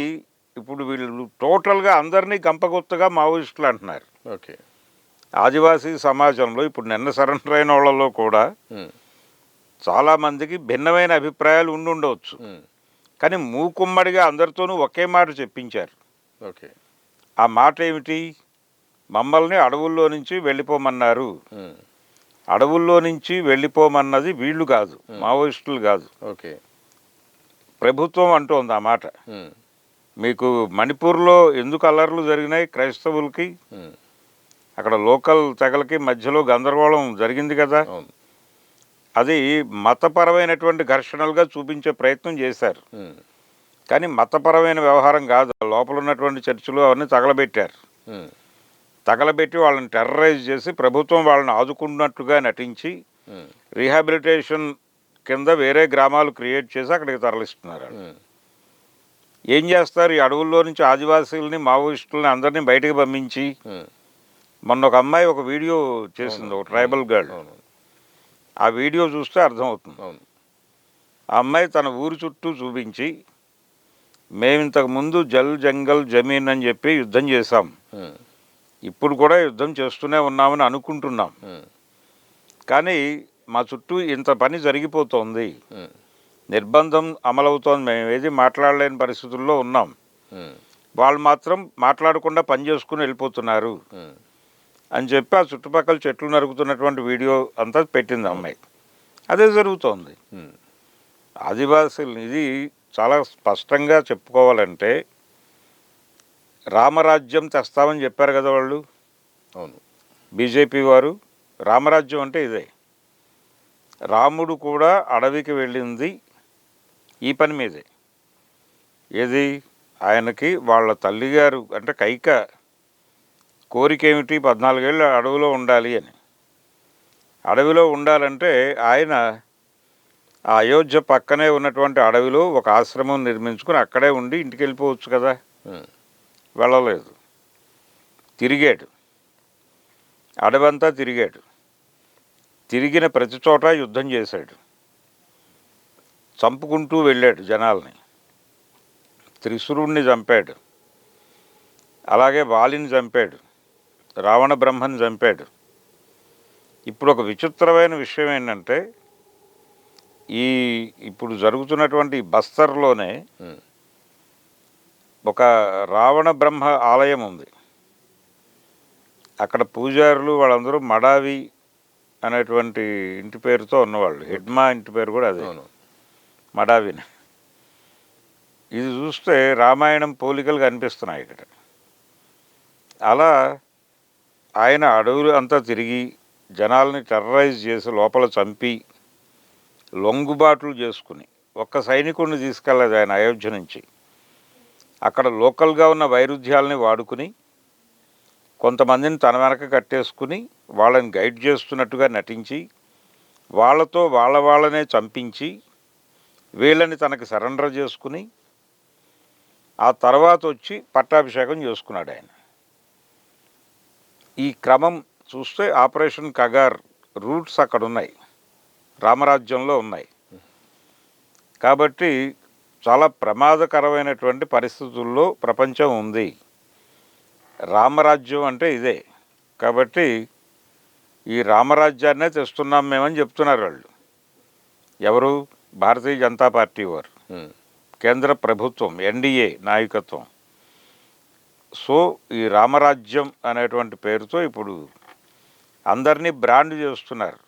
ఇప్పుడు వీళ్ళు టోటల్గా అందరినీ గంపగొత్తగా మావోయిస్టులు అంటున్నారు. ఓకే. ఆదివాసీ సమాజంలో ఇప్పుడు నిన్న సరెండర్ అయిన వాళ్ళలో కూడా ఉమ్, చాలామందికి భిన్నమైన అభిప్రాయాలు ఉండవచ్చు. ఉమ్, కానీ మూకుమ్మడిగా అందరితోనూ ఒకే మాట చెప్పించారు. ఓకే. ఆ మాట ఏమిటి? మమ్మల్ని అడవుల్లో నుంచి వెళ్ళిపోమన్నారు. ఉమ్, అడవుల్లో నుంచి వెళ్ళిపోమన్నది వీళ్ళు కాదు, మావోయిస్టులు కాదు, ఓకే. ప్రభుత్వం అంటోంది ఆ మాట. ఉమ్, మీకు మణిపూర్లో ఎందుకు అల్లర్లు జరిగినాయి? క్రైస్తవులకి ఉమ్, అక్కడ లోకల్ తెగలకి మధ్యలో గందరగోళం జరిగింది కదా. అవును. అది మతపరమైనటువంటి ఘర్షణలుగా చూపించే ప్రయత్నం చేశారు. ఉమ్, కానీ మతపరమైన వ్యవహారం కాదు. లోపల ఉన్నటువంటి చర్చిలు అవన్నీ తగలబెట్టారు. ఉమ్, తగలబెట్టి వాళ్ళని టెర్రరైజ్ చేసి ప్రభుత్వం వాళ్ళని ఆదుకున్నట్టుగా నటించి ఉమ్, రీహాబిలిటేషన్ కింద వేరే గ్రామాలు క్రియేట్ చేసి అక్కడికి తరలిస్తున్నారు. ఉమ్, ఏం చేస్తారు? ఈ అడవుల్లో నుంచి ఆదివాసీలని మావోయిస్టులని అందరినీ బయటకు పంపించి ఉమ్, మొన్న ఒక అమ్మాయి ఒక వీడియో చేసింది, ఒక ట్రైబల్ గర్ల్. అవును. ఆ వీడియో చూస్తే అర్థమవుతుంది. అవును. ఆ అమ్మాయి తన ఊరు చుట్టూ చూపించి మేము ఇంతకుముందు జల్ జంగల్ జమీన్ అని చెప్పి యుద్ధం చేశాం, ఉమ్, ఇప్పుడు కూడా యుద్ధం చేస్తూనే ఉన్నామని అనుకుంటున్నాం, ఉమ్, కానీ మా చుట్టూ ఇంత పని జరిగిపోతోంది, ఉమ్, నిర్బంధం అమలవుతోంది, మేము ఏది మాట్లాడలేని పరిస్థితుల్లో ఉన్నాం, ఉమ్, వాళ్ళు మాత్రం మాట్లాడకుండా పని చేసుకుని వెళ్ళిపోతున్నారు ఉమ్, అని చెప్పి ఆ చుట్టుపక్కల చెట్లు నరుకుతున్నటువంటి వీడియో అంతా పెట్టింది అమ్మాయి. అదే జరుగుతోంది. ఉమ్, ఆదివాసీలు ఇది చాలా స్పష్టంగా చెప్పుకోవాలంటే రామరాజ్యం తెస్తామని చెప్పారు కదా వాళ్ళు. అవును. బీజేపీ వారు రామరాజ్యం అంటే ఇదే. రాముడు కూడా అడవికి వెళ్ళింది ఈ పని మీదే. ఏది? ఆయనకి వాళ్ళ తల్లిగారు అంటే కైక కోరిక ఏమిటి? 14 ఏళ్ళు అడవిలో ఉండాలి అని. అడవిలో ఉండాలంటే ఆయన ఆ అయోధ్య పక్కనే ఉన్నటువంటి అడవిలో ఒక ఆశ్రమం నిర్మించుకుని అక్కడే ఉండి ఇంటికి వెళ్ళిపోవచ్చు కదా. ఉమ్, వెళ్ళలేదు, తిరిగాడు, అడవంతా తిరిగాడు, తిరిగిన ప్రతి చోట యుద్ధం చేశాడు, చంపుకుంటూ వెళ్ళాడు జనాల్ని, త్రిశూరుణ్ణి చంపాడు, అలాగే వాలిని చంపాడు, రావణ బ్రహ్మని చంపాడు. ఇప్పుడు ఒక విచిత్రమైన విషయం ఏంటంటే ఇప్పుడు జరుగుతున్నటువంటి బస్తర్లోనే ఉమ్, ఒక రావణ బ్రహ్మ ఆలయం ఉంది. అక్కడ పూజారులు వాళ్ళందరూ మడావి అనేటువంటి ఇంటి పేరుతో ఉన్నవాళ్ళు. హెడ్మా ఇంటి పేరు కూడా అదే, అవును. మడావిని. ఇది చూస్తే రామాయణం పోలికలు కనిపిస్తున్నాయి ఇక్కడ. అలా ఆయన అడవులు అంతా తిరిగి జనాల్ని టెర్రరైజ్ చేసి లోపల చంపి లొంగుబాట్లు చేసుకుని ఒక్క సైనికుడిని తీసుకెళ్ళలేదు ఆయన అయోధ్య నుంచి. అక్కడ లోకల్గా ఉన్న వైరుధ్యాలని వాడుకుని కొంతమందిని తన వెనక కట్టేసుకుని వాళ్ళని గైడ్ చేస్తున్నట్టుగా నటించి వాళ్ళతో వాళ్ళనే చంపించి వీళ్ళని తనకి సరెండర్ చేసుకుని ఆ తర్వాత వచ్చి పట్టాభిషేకం చేసుకున్నాడు ఆయన. ఈ క్రమం చూస్తే ఆపరేషన్ కగార్ రూట్స్ అక్కడ ఉన్నాయి, రామరాజ్యంలో ఉన్నాయి. కాబట్టి చాలా ప్రమాదకరమైనటువంటి పరిస్థితుల్లో ప్రపంచం ఉంది. రామరాజ్యం అంటే ఇదే. కాబట్టి ఈ రామరాజ్యాన్నే తెస్తున్నాం మేమని చెప్తున్నారు వాళ్ళు. ఎవరు? భారతీయ జనతా పార్టీ వారు, కేంద్ర ప్రభుత్వం, ఎన్డీఏ నాయకత్వం. సో ఈ రామరాజ్యం అనేటువంటి పేరుతో ఇప్పుడు అందరినీ బ్రాండ్ చేస్తున్నారు.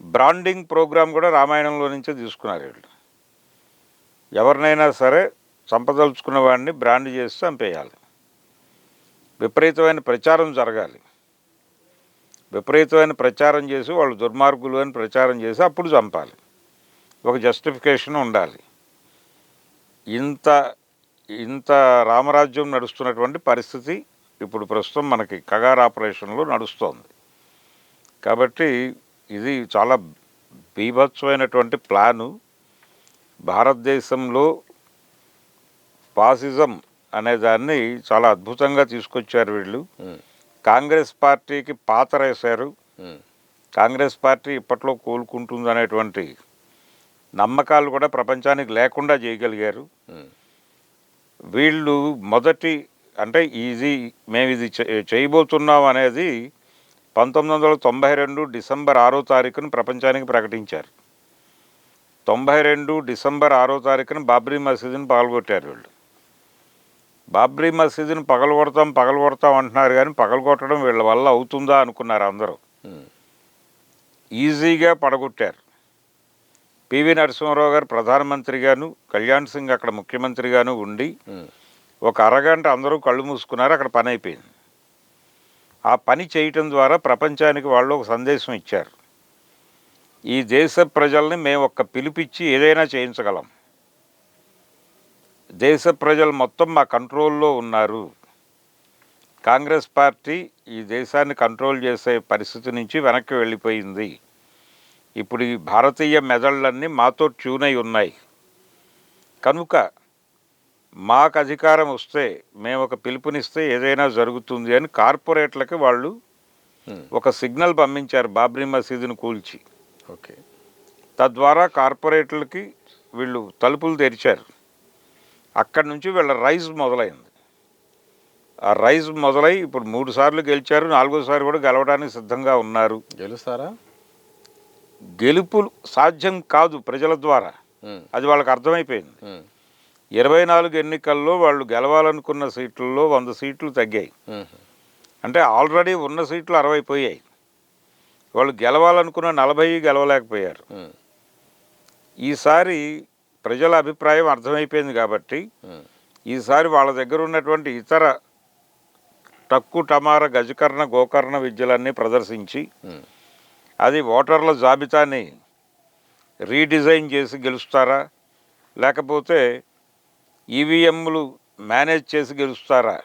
బ్రాండింగ్ ప్రోగ్రాం కూడా రామాయణంలో నుంచే తీసుకున్నారు వీళ్ళు. ఎవరినైనా సరే చంపదలుచుకున్న వాడిని బ్రాండ్ చేసి చంపేయాలి. విపరీతమైన ప్రచారం జరగాలి. విపరీతమైన ప్రచారం చేసి వాళ్ళు దుర్మార్గులు అని ప్రచారం చేసి అప్పుడు చంపాలి. ఒక జస్టిఫికేషన్ ఉండాలి. ఇంత ఇంత రామరాజ్యం నడుస్తున్నటువంటి పరిస్థితి ఇప్పుడు ప్రస్తుతం మనకి కగార్ ఆపరేషన్లో నడుస్తోంది. కాబట్టి ఇది చాలా బీభత్సమైనటువంటి ప్లాను. భారతదేశంలో ఫాసిజం అనే దాన్ని చాలా అద్భుతంగా తీసుకొచ్చారు వీళ్ళు. కాంగ్రెస్ పార్టీకి పాతరేశారు. కాంగ్రెస్ పార్టీ ఇప్పట్లో కోలుకుంటుంది అనేటువంటి నమ్మకాలు కూడా ప్రపంచానికి లేకుండా చేయగలిగారు. వీళ్ళు మొదటి అంటే మేము ఇది చేయబోతున్నాం అనేది 1992 డిసెంబర్ 6వ తారీఖున ప్రపంచానికి ప్రకటించారు. 92 డిసెంబర్ 6వ తారీఖున బాబ్రీ మసీదుని పగలగొట్టారు వీళ్ళు. బాబ్రీ మసీదుని పగలగొడతాం అంటున్నారు, కానీ పగలగొట్టడం వీళ్ళ వల్ల అవుతుందా అనుకున్నారు అందరూ. ఈజీగా పడగొట్టారు. పివి నరసింహారావు గారు ప్రధానమంత్రిగాను, కళ్యాణ్ సింగ్ అక్కడ ముఖ్యమంత్రిగాను ఉండి ఒక అరగంట అందరూ కళ్ళు మూసుకున్నారు. అక్కడ పని అయిపోయింది. ఆ పని చేయటం ద్వారా ప్రపంచానికి వాళ్ళు ఒక సందేశం ఇచ్చారు. ఈ దేశ ప్రజల్ని మేము ఒక్క పిలిపిచ్చి ఏదైనా చేయించగలం. దేశ ప్రజలు మొత్తం మా కంట్రోల్లో ఉన్నారు. కాంగ్రెస్ పార్టీ ఈ దేశాన్ని కంట్రోల్ చేసే పరిస్థితి నుంచి వెనక్కి వెళ్ళిపోయింది. ఇప్పుడు ఈ భారతీయ మెదళ్ళన్నీ మాతో ట్యూన్ అయి ఉన్నాయి. కనుక మాకు అధికారం వస్తే, మేము ఒక పిలుపునిస్తే ఏదైనా జరుగుతుంది అని కార్పొరేట్లకి వాళ్ళు ఒక సిగ్నల్ పంపించారు బాబ్రీ మసీదుని కూల్చి. ఓకే. తద్వారా కార్పొరేట్లకి వీళ్ళు తలుపులు తెరిచారు. అక్కడి నుంచి వీళ్ళ రైజ్ మొదలైంది. ఆ రైజ్ మొదలై ఇప్పుడు 3 సార్లు గెలిచారు. 4వసారి కూడా గెలవడానికి సిద్ధంగా ఉన్నారు. గెలుస్తారా? గెలుపు సాధ్యం కాదు ప్రజల ద్వారా, అది వాళ్ళకి అర్థమైపోయింది. 24 ఎన్నికల్లో వాళ్ళు గెలవాలనుకున్న సీట్లలో 100 సీట్లు తగ్గాయి. అంటే ఆల్రెడీ ఉన్న సీట్లు 60 పోయాయి. వాళ్ళు గెలవాలనుకున్న 40 గెలవలేకపోయారు. ఈసారి ప్రజల అభిప్రాయం అర్థమైపోయింది కాబట్టి ఈసారి వాళ్ళ దగ్గర ఉన్నటువంటి ఇతర టక్కు టమార గజకర్ణ గోకర్ణ విద్యలన్నీ ప్రదర్శించి అది ఓటర్ల జాబితాని రీడిజైన్ చేసి గెలుస్తారా, లేకపోతే ఈవీఎంలు మేనేజ్ చేసి గెలుస్తారా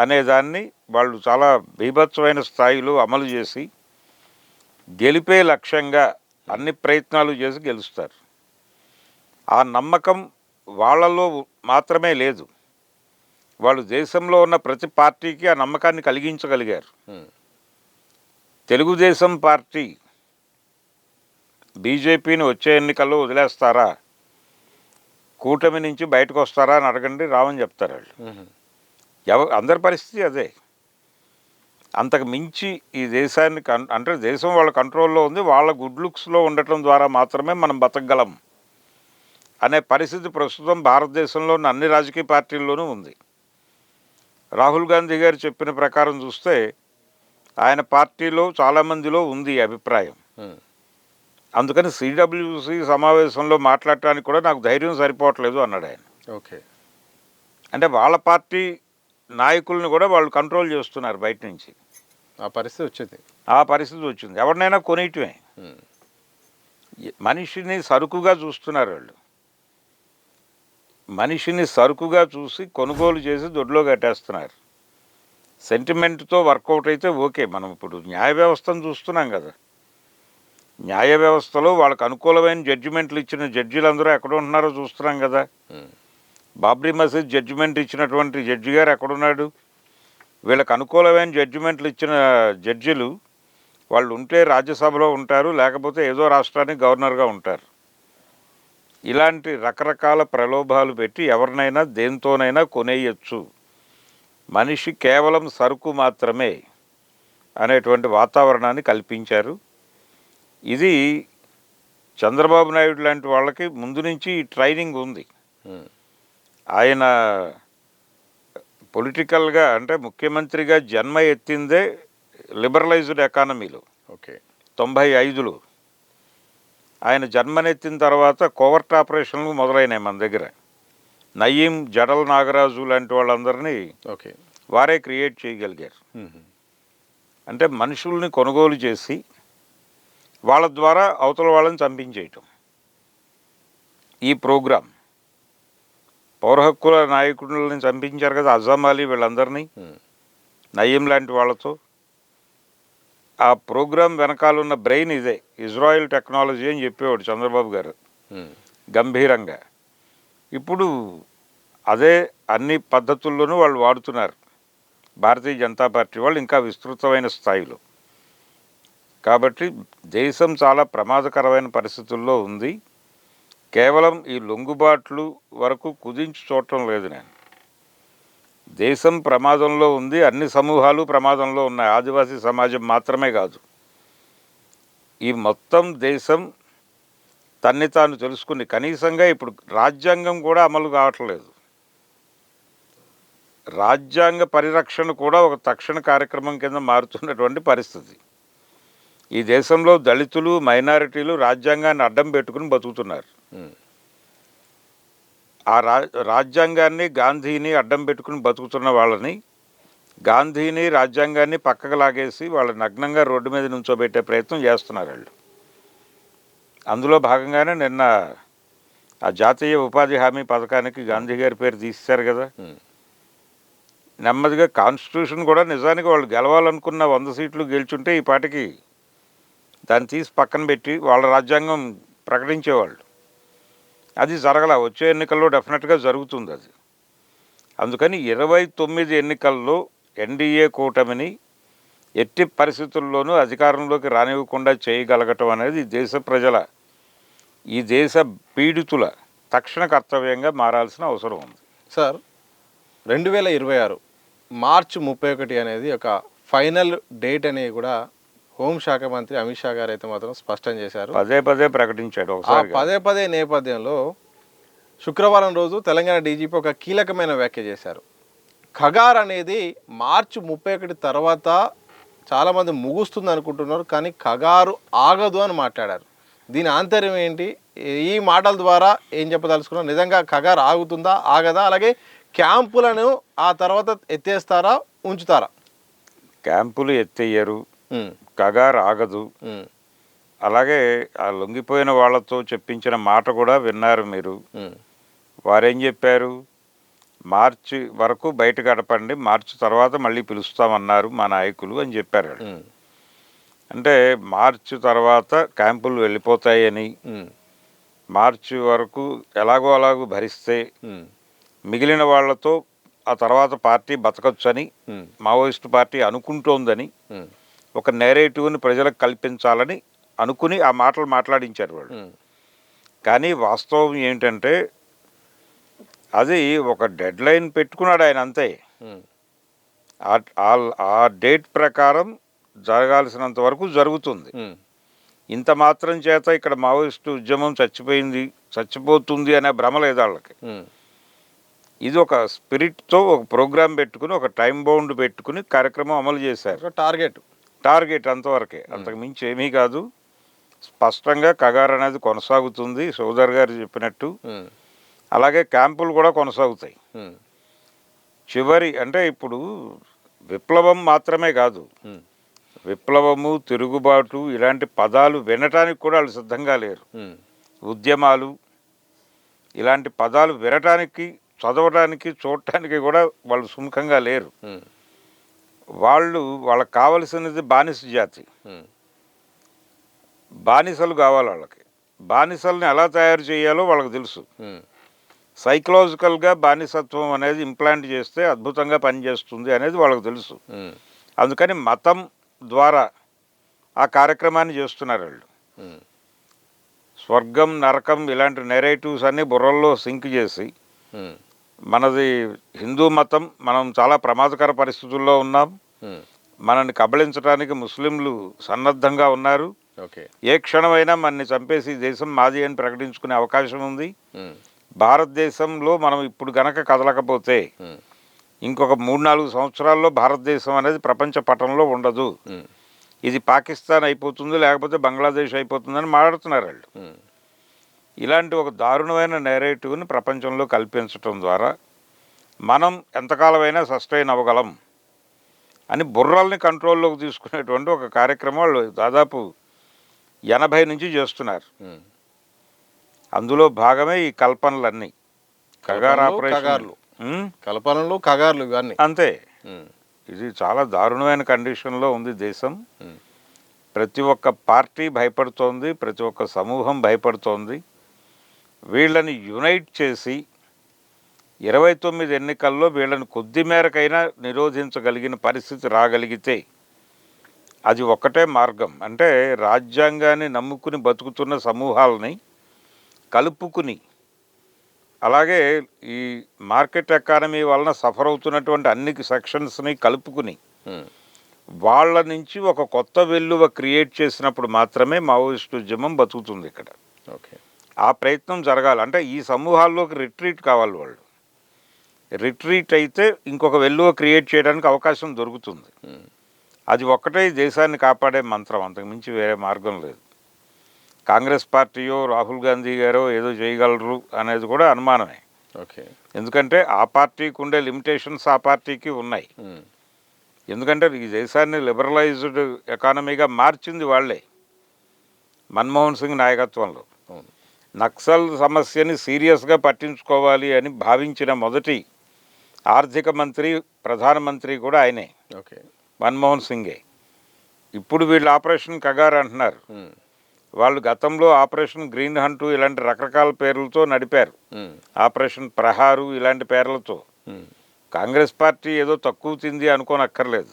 అనేదాన్ని వాళ్ళు చాలా బీభత్సమైన స్థాయిలో అమలు చేసి గెలిపే లక్ష్యంగా అన్ని ప్రయత్నాలు చేసి గెలుస్తారు. ఆ నమ్మకం వాళ్ళలో మాత్రమే లేదు, వాళ్ళు దేశంలో ఉన్న ప్రతి పార్టీకి ఆ నమ్మకాన్ని కలిగించగలిగారు. తెలుగుదేశం పార్టీ బీజేపీని వచ్చే ఎన్నికల్లో వదిలేస్తారా, కూటమి నుంచి బయటకు వస్తారా అని అడగండి, రావని చెప్తారు వాళ్ళు. అందరి పరిస్థితి అదే. అంతకు మించి ఈ దేశాన్ని అంటే దేశం వాళ్ళ కంట్రోల్లో ఉంది, వాళ్ళ గుడ్ లుక్స్లో ఉండటం ద్వారా మాత్రమే మనం బతకగలం అనే పరిస్థితి ప్రస్తుతం భారతదేశంలో ఉన్న అన్ని రాజకీయ పార్టీల్లోనూ ఉంది. రాహుల్ గాంధీ గారు చెప్పిన ప్రకారం చూస్తే ఆయన పార్టీలో చాలామందిలో ఉంది ఈ అభిప్రాయం. అందుకని సిడబ్ల్యూసి సమావేశంలో మాట్లాడటానికి కూడా నాకు ధైర్యం సరిపోవట్లేదు అన్నాడు ఆయన. ఓకే. అంటే వాళ్ళ పార్టీ నాయకుల్ని కూడా వాళ్ళు కంట్రోల్ చేస్తున్నారు బయట నుంచి. ఆ పరిస్థితి వచ్చింది. ఎవరినైనా కొనేయటమే. మనిషిని సరుకుగా చూస్తున్నారు వాళ్ళు. మనిషిని సరుకుగా చూసి కొనుగోలు చేసి దొడ్లో కట్టేస్తున్నారు. సెంటిమెంట్తో వర్కౌట్ అయితే ఓకే. మనం ఇప్పుడు న్యాయ వ్యవస్థను చూస్తున్నాం కదా, న్యాయ వ్యవస్థలో వాళ్ళకు అనుకూలమైన జడ్జిమెంట్లు ఇచ్చిన జడ్జీలందరూ ఎక్కడ ఉంటున్నారో చూస్తున్నాం కదా. బాబ్రీ మసీద్ జడ్జిమెంట్ ఇచ్చినటువంటి జడ్జి గారు ఎక్కడున్నాడు? వీళ్ళకు అనుకూలమైన జడ్జిమెంట్లు ఇచ్చిన జడ్జిలు వాళ్ళు ఉంటే రాజ్యసభలో ఉంటారు, లేకపోతే ఏదో రాష్ట్రానికి గవర్నర్గా ఉంటారు. ఇలాంటి రకరకాల ప్రలోభాలు పెట్టి ఎవరినైనా దేంతోనైనా కొనేయచ్చు, మనిషి కేవలం సరుకు మాత్రమే అనేటువంటి వాతావరణాన్ని కల్పించారు. ఇది చంద్రబాబు నాయుడు లాంటి వాళ్ళకి ముందు నుంచి ట్రైనింగ్ ఉంది. ఆయన పొలిటికల్గా అంటే ముఖ్యమంత్రిగా జన్మ ఎత్తిందే లిబరలైజ్డ్ ఎకానమీలో. ఓకే. 95లో ఆయన జన్మనెత్తిన తర్వాత కోవర్ట్ ఆపరేషన్లు మొదలైనాయి మన దగ్గర. నయీం, జడల్ నాగరాజు లాంటి వాళ్ళందరినీ ఓకే. వారే క్రియేట్ చేయగలిగారు. అంటే మనుషుల్ని కొనుగోలు చేసి వాళ్ళ ద్వారా అవతల వాళ్ళని చంపించేయటం. ఈ ప్రోగ్రాం పౌర హక్కుల నాయకులని చంపించారు కదా, అజామ్ అలీ వీళ్ళందరినీ నయీం లాంటి వాళ్ళతో. ఆ ప్రోగ్రాం వెనకాలన్న బ్రెయిన్ ఇదే, ఇజ్రాయిల్ టెక్నాలజీ అని చెప్పేవాడు చంద్రబాబు గారు గంభీరంగా. ఇప్పుడు అదే అన్ని పద్ధతుల్లోనూ వాళ్ళు వాడుతున్నారు భారతీయ జనతా పార్టీ వాళ్ళు, ఇంకా విస్తృతమైన స్థాయిలో. కాబట్టి దేశం చాలా ప్రమాదకరమైన పరిస్థితుల్లో ఉంది. కేవలం ఈ లొంగుబాట్లు వరకు కుదించి చూడటం లేదు నేను. దేశం ప్రమాదంలో ఉంది, అన్ని సమూహాలు ప్రమాదంలో ఉన్నాయి, ఆదివాసీ సమాజం మాత్రమే కాదు. ఈ మొత్తం దేశం తన్ని తాను తెలుసుకుని కనీసంగా ఇప్పుడు రాజ్యాంగం కూడా అమలు కావట్లేదు. రాజ్యాంగ పరిరక్షణ కూడా ఒక తక్షణ కార్యక్రమం కింద మారుతున్నటువంటి పరిస్థితి. ఈ దేశంలో దళితులు, మైనారిటీలు రాజ్యాంగాన్ని అడ్డం పెట్టుకుని బతుకుతున్నారు. ఆ రాజ్యాంగాన్ని, గాంధీని అడ్డం పెట్టుకుని బతుకుతున్న వాళ్ళని, గాంధీని, రాజ్యాంగాన్ని పక్కకు లాగేసి వాళ్ళ నగ్నంగా రోడ్డు మీద నుంచోబెట్టే ప్రయత్నం చేస్తున్నారు వాళ్ళు. అందులో భాగంగానే నిన్న ఆ జాతీయ ఉపాధి హామీ పథకానికి గాంధీ గారి పేరు తీసేశారు కదా. నెమ్మదిగా కాన్స్టిట్యూషన్ కూడా నిజానికి వాళ్ళు గెలవాలనుకున్న 100 సీట్లు గెలుచుంటే ఈ పాటికి దాన్ని తీసి పక్కన పెట్టి వాళ్ళ రాజ్యాంగం ప్రకటించేవాళ్ళు. అది జరగల. వచ్చే ఎన్నికల్లో డెఫినెట్గా జరుగుతుంది అది. అందుకని 29 ఎన్నికల్లో ఎన్డీఏ కూటమిని ఎట్టి పరిస్థితుల్లోనూ అధికారంలోకి రానివ్వకుండా చేయగలగటం అనేది దేశ ప్రజల, ఈ దేశ పీడితుల తక్షణ కర్తవ్యంగా మారాల్సిన అవసరం ఉంది. సార్, 2026 మార్చి 31 అనేది ఒక ఫైనల్ డేట్ అనేది కూడా హోంశాఖ మంత్రి అమిత్ షా గారు అయితే మాత్రం స్పష్టం చేశారు. పదే ప్రకటించాడు. పదే నేపథ్యంలో శుక్రవారం రోజు తెలంగాణ డీజీపీ ఒక కీలకమైన వ్యాఖ్య చేశారు. ఖగార్ అనేది మార్చి 31 తర్వాత చాలామంది ముగుస్తుంది అనుకుంటున్నారు, కానీ ఖగారు ఆగదు అని మాట్లాడారు. దీని ఆంతర్యం ఏంటి? ఈ మాటల ద్వారా ఏం చెప్పదలుచుకున్నారు? నిజంగా ఖగార్ ఆగుతుందా, ఆగదా? అలాగే క్యాంపులను ఆ తర్వాత ఎత్తేస్తారా, ఉంచుతారా? క్యాంపులు ఎత్తేయరు, ఖగార్ ఆగదు. అలాగే ఆ లొంగిపోయిన వాళ్ళతో చెప్పించిన మాట కూడా విన్నారు మీరు. వారేం చెప్పారు? మార్చి వరకు బయట గడపండి, మార్చి తర్వాత మళ్ళీ పిలుస్తామన్నారు మా నాయకులు అని చెప్పారు. అంటే మార్చి తర్వాత క్యాంపులు వెళ్ళిపోతాయని, మార్చి వరకు ఎలాగో భరిస్తే మిగిలిన వాళ్లతో ఆ తర్వాత పార్టీ బతకచ్చని మావోయిస్టు పార్టీ అనుకుంటోందని ఒక నేరేటివ్ని ప్రజలకు కల్పించాలని అనుకుని ఆ మాటలు మాట్లాడించారు వాళ్ళు. కానీ వాస్తవం ఏంటంటే అది ఒక డెడ్ లైన్ పెట్టుకున్నాడు ఆయన, అంతే. ఆ డేట్ ప్రకారం జరగాల్సినంత వరకు జరుగుతుంది. ఇంత మాత్రం చేత ఇక్కడ మావోయిస్టు ఉద్యమం చచ్చిపోతుంది అనే భ్రమ లేదు వాళ్ళకి. ఇది ఒక స్పిరిట్తో ఒక ప్రోగ్రాం పెట్టుకుని, ఒక టైం బౌండ్ పెట్టుకుని కార్యక్రమం అమలు చేశారు. టార్గెట్ అంతవరకే, అంతకు మించి ఏమీ కాదు. స్పష్టంగా ఖగార్ అనేది కొనసాగుతుంది సోదర్ గారు చెప్పినట్టు. అలాగే క్యాంపులు కూడా కొనసాగుతాయి. చివరి అంటే ఇప్పుడు విప్లవం మాత్రమే కాదు, విప్లవము, తిరుగుబాటు ఇలాంటి పదాలు వినటానికి కూడా వాళ్ళు సిద్ధంగా లేరు. ఉద్యమాలు ఇలాంటి పదాలు వినటానికి, చదవడానికి, చూడటానికి కూడా వాళ్ళు సుముఖంగా లేరు. వాళ్ళకి కావలసినది బానిస జాతి. బానిసలు కావాలి వాళ్ళకి. బానిసల్ని ఎలా తయారు చేయాలో వాళ్ళకి తెలుసు. సైకలాజికల్గా బానిసత్వం అనేది ఇంప్లాంట్ చేస్తే అద్భుతంగా పనిచేస్తుంది అనేది వాళ్ళకి తెలుసు. అందుకని మతం ద్వారా ఆ కార్యక్రమాన్ని చేస్తున్నారు వాళ్ళు. స్వర్గం, నరకం ఇలాంటి నెరేటివ్స్ అన్నీ బుర్రల్లో సింక్ చేసి, మనది హిందూ మతం, మనం చాలా ప్రమాదకర పరిస్థితుల్లో ఉన్నాం, మనల్ని కబళించడానికి ముస్లింలు సన్నద్ధంగా ఉన్నారు, ఏ క్షణమైనా మనని చంపేసి దేశం మాది అని ప్రకటించుకునే అవకాశం ఉంది, భారతదేశంలో మనం ఇప్పుడు గనక కదలకపోతే ఇంకొక 3-4 సంవత్సరాల్లో భారతదేశం అనేది ప్రపంచ పటంలో ఉండదు, ఇది పాకిస్తాన్ అయిపోతుంది లేకపోతే బంగ్లాదేశ్ అయిపోతుందని మాట్లాడుతున్నారు వాళ్ళు. ఇలాంటి ఒక దారుణమైన నెరేటివ్ని ప్రపంచంలో కల్పించడం ద్వారా మనం ఎంతకాలమైనా సస్టైన్ అవ్వగలం అని బుర్రల్ని కంట్రోల్లోకి తీసుకునేటువంటి ఒక కార్యక్రమం వాళ్ళు దాదాపు 80 నుంచి చేస్తున్నారు. అందులో భాగమే ఈ కల్పనలన్నీ, కగార్ ఆపరేషన్, కల్పనలు కగార్లు ఇవన్నీ అంతే. ఇది చాలా దారుణమైన కండిషన్లో ఉంది దేశం. ప్రతి ఒక్క పార్టీ భయపడుతోంది, ప్రతి ఒక్క సమూహం భయపడుతోంది. వీళ్ళని యునైట్ చేసి 29 ఎన్నికల్లో వీళ్ళని కొద్ది మేరకైనా నిరోధించగలిగిన పరిస్థితి రాగలిగితే అది ఒక్కటే మార్గం. అంటే రాజ్యాంగాన్ని నమ్ముకుని బతుకుతున్న సమూహాలని కలుపుకుని, అలాగే ఈ మార్కెట్ ఎకానమీ వలన సఫర్ అవుతున్నటువంటి అన్ని సెక్షన్స్ని కలుపుకుని వాళ్ళ నుంచి ఒక కొత్త వెల్లువ క్రియేట్ చేసినప్పుడు మాత్రమే మావోయిస్టు ఉద్యమం బతుకుతుంది ఇక్కడ. ఓకే, ఆ ప్రయత్నం జరగాలి. అంటే ఈ సమూహాల్లోకి రిట్రీట్ కావాలి. వాళ్ళు రిట్రీట్ అయితే ఇంకొక వెల్లువ క్రియేట్ చేయడానికి అవకాశం దొరుకుతుంది. అది ఒక్కటే దేశాన్ని కాపాడే మంత్రం, అంతకుమించి వేరే మార్గం లేదు. కాంగ్రెస్ పార్టీయో రాహుల్ గాంధీ గారో ఏదో చేయగలరు అనేది కూడా అనుమానమే. ఓకే, ఎందుకంటే ఆ పార్టీకి ఉండే లిమిటేషన్స్ ఆ పార్టీకి ఉన్నాయి. ఎందుకంటే ఈ దేశాన్ని లిబరలైజ్డ్ ఎకానమీగా మార్చింది వాళ్ళే మన్మోహన్ సింగ్ నాయకత్వంలో. నక్సల్ సమస్యని సీరియస్గా పట్టించుకోవాలి అని భావించిన మొదటి ఆర్థిక మంత్రి, ప్రధానమంత్రి కూడా ఆయనే, ఓకే, మన్మోహన్ సింగే. ఇప్పుడు వీళ్ళు ఆపరేషన్ కగార్ అంటున్నారు. వాళ్ళు గతంలో ఆపరేషన్ గ్రీన్ హంటు ఇలాంటి రకరకాల పేర్లతో నడిపారు. ఆపరేషన్ ప్రహారు ఇలాంటి పేర్లతో. కాంగ్రెస్ పార్టీ ఏదో తక్కువ తింది అనుకోనక్కర్లేదు,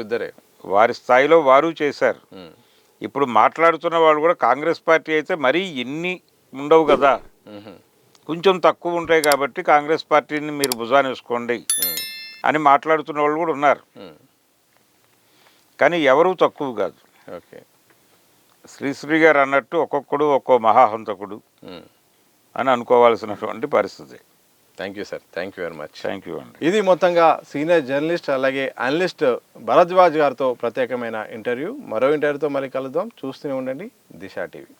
ఇద్దరే వారి స్థాయిలో వారు చేశారు. ఇప్పుడు మాట్లాడుతున్న వాళ్ళు కూడా కాంగ్రెస్ పార్టీ అయితే మరీ ఎన్ని ఉండవు కదా, కొంచెం తక్కువ ఉంటాయి కాబట్టి కాంగ్రెస్ పార్టీని మీరు భుజాన్ని వేసుకోండి అని మాట్లాడుతున్న వాళ్ళు కూడా ఉన్నారు. కానీ ఎవరూ తక్కువ కాదు. ఓకే, శ్రీశ్రీ గారు అన్నట్టు ఒక్కొక్కడు ఒక్కో మహాహంతకుడు అని అనుకోవాల్సినటువంటి పరిస్థితి. Thank you sir, thank you very much. Thank you అండి. ఇది మొత్తంగా సీనియర్ జర్నలిస్ట్ అలాగే అనలిస్ట్ భరద్వాజ్ గారితో ప్రత్యేకమైన ఇంటర్వ్యూ. మరో ఇంటర్వ్యూతో మళ్ళీ కలుద్దాం. చూస్తూనే ఉండండి దిశ టీవీ.